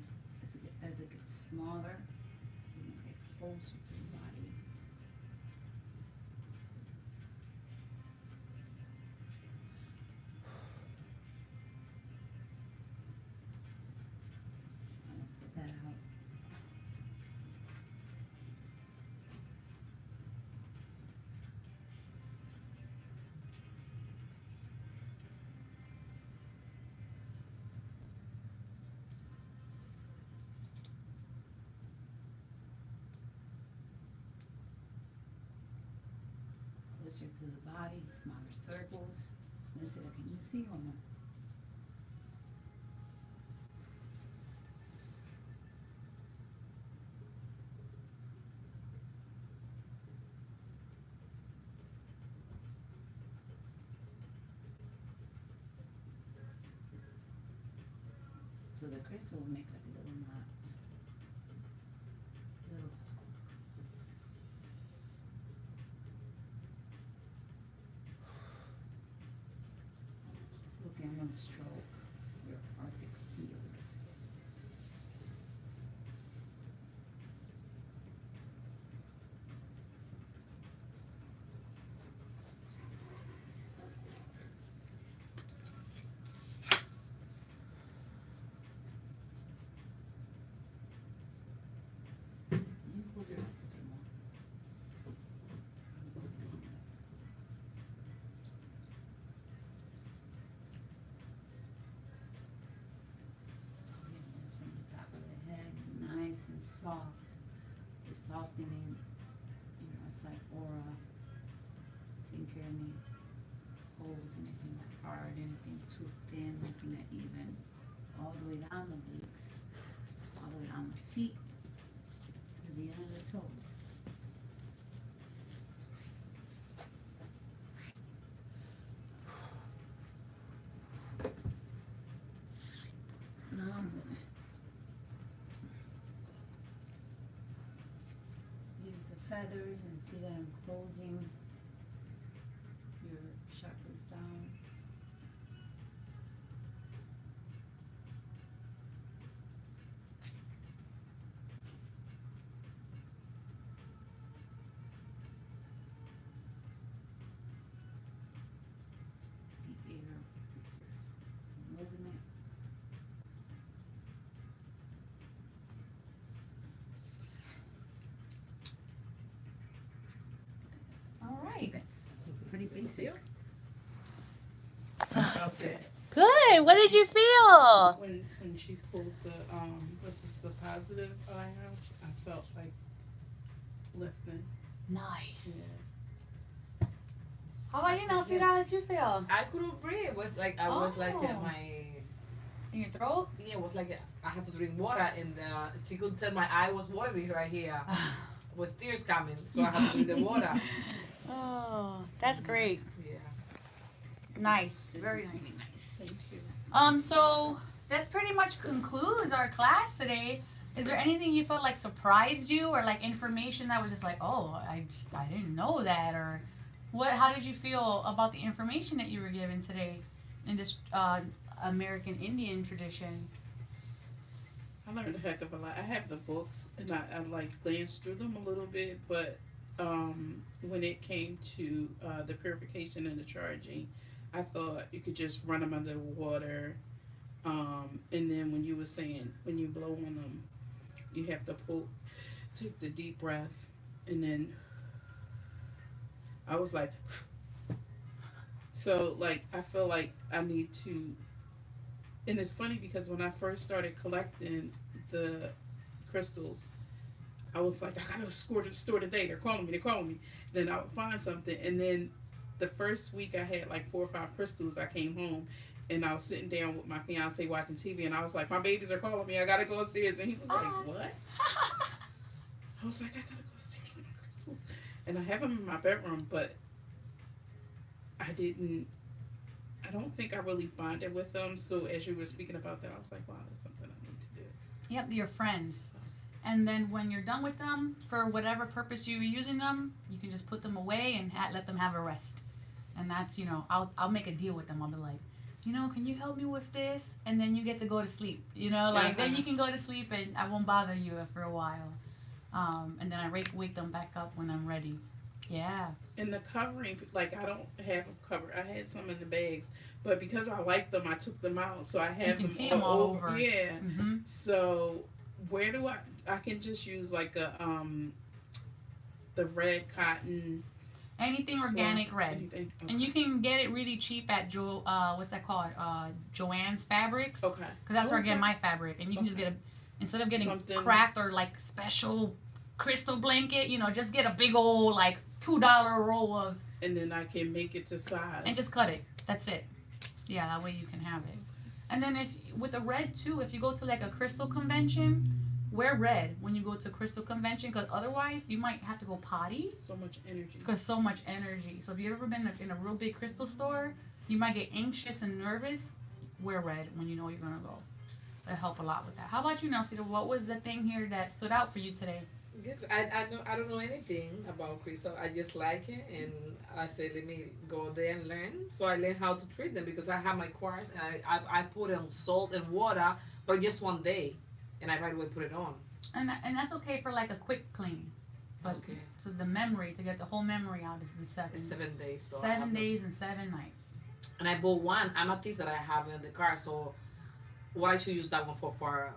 as it gets smaller, you can get closer to the body. I'm gonna put that out. Closer to the body, smaller circles. Let's see, can you see or no? So the crystal will make like a little knot. Little. Okay, I'm gonna stroke your Arctic field. You can close your eyes if you want. in, looking at even all the way down the legs, all the way down the feet, to the end of the toes. Now I'm gonna use the feathers and see that I'm closing your chakras down. The air is just moving it. All right. Pretty basic. About that. Good. What did you feel? When she pulled the what's it, the positive eyebrows, I felt like lifting. Nice. Yeah. How about you, Nelsie? How did you feel? I couldn't breathe. It was like I was like Oh. my In your throat? yeah, it was like I had to drink water, and she could tell my eye was watering right here. Was tears coming, so I had to drink the water. Oh, that's great. Yeah. Nice. Very nice. Thank you. So that's pretty much concludes our class today. Is there anything you felt like surprised you, or like information that was just like, oh, I didn't know that, or what? How did you feel about the information that you were given today in this American Indian tradition? I learned a heck of a lot. I have the books and I like glanced through them a little bit, but when it came to the purification and the charging, I thought you could just run them under water. And then when you were saying when you blow on them, you have to take the deep breath, and then I was like, so like I feel like I need to. And it's funny because when I first started collecting the crystals, I was like, I gotta store today. They're calling me. Then I would find something, and then the first week I had like 4 or 5 crystals. I came home, and I was sitting down with my fiance watching TV, and I was like, my babies are calling me. I gotta go upstairs, and he was like, what? I was like, I gotta go upstairs with my crystals, and I have them in my bedroom, but I don't think I really bonded with them. So as you were speaking about that, I was like, wow, that's something I need to do. Yep, your friends. And then when you're done with them, for whatever purpose you were using them, you can just put them away and let them have a rest. And that's, I'll make a deal with them. I'll be like, can you help me with this? And then you get to go to sleep. Then you can go to sleep and I won't bother you for a while. And then I wake them back up when I'm ready. Yeah. And the covering, like I don't have a cover. I had some in the bags, but because I like them, I took them out, so I have you can them see them all over. Yeah. Mm-hmm. So where do I can just use like a the red cotton. Anything organic red. Anything. Okay. And you can get it really cheap at what's that called? Joann's Fabrics. Okay. Because that's where I get my fabric. And you can just get instead of getting Something. craft or like special crystal blanket, just get a big old like $2 roll of. And then I can make it to size. And just cut it. That's it. Yeah, that way you can have it. And then with the red too, if you go to like a crystal convention, wear red when you go to a crystal convention, because otherwise you might have to go potty. So much energy. Because so much energy. So if you've ever been in a real big crystal store, you might get anxious and nervous. Wear red when you know you're gonna go. It'll help a lot with that. How about you, Nelsie? What was the thing here that stood out for you today? Yes, I don't know anything about crystal. I just like it, and I say let me go there and learn. So I learned how to treat them because I have my quartz and I put it on salt and water, but just one day, and I right away put it on. And that's okay for like a quick clean. But Okay. so the memory, to get the whole memory out, is the 7. It's 7 days. So 7 days and 7 nights. And I bought one amethyst that I have in the car. So what I should use that one for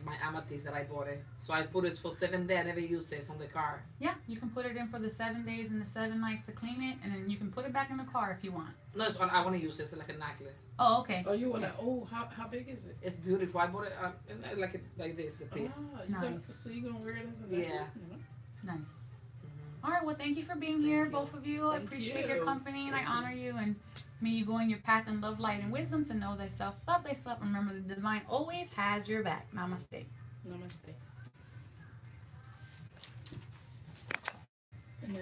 my amethyst that I bought it. So I put it for 7 days. I never used it on the car. Yeah, you can put it in for the 7 days and the 7 nights to clean it, and then you can put it back in the car if you want. No, I want to use it as like a necklace. Oh, okay. Oh, you wanna? Oh, how big is it? It's beautiful. I bought it like this, the piece. You Nice. so you gonna wear it as a Yeah. necklace? Nice. All right. Well, thank you for being here, you. both of you. I Thank appreciate you. your company, and Thank I honor you. And may you go in your path in love, light, and wisdom to know thyself, love thyself, and remember the divine always has your back. Namaste. Namaste.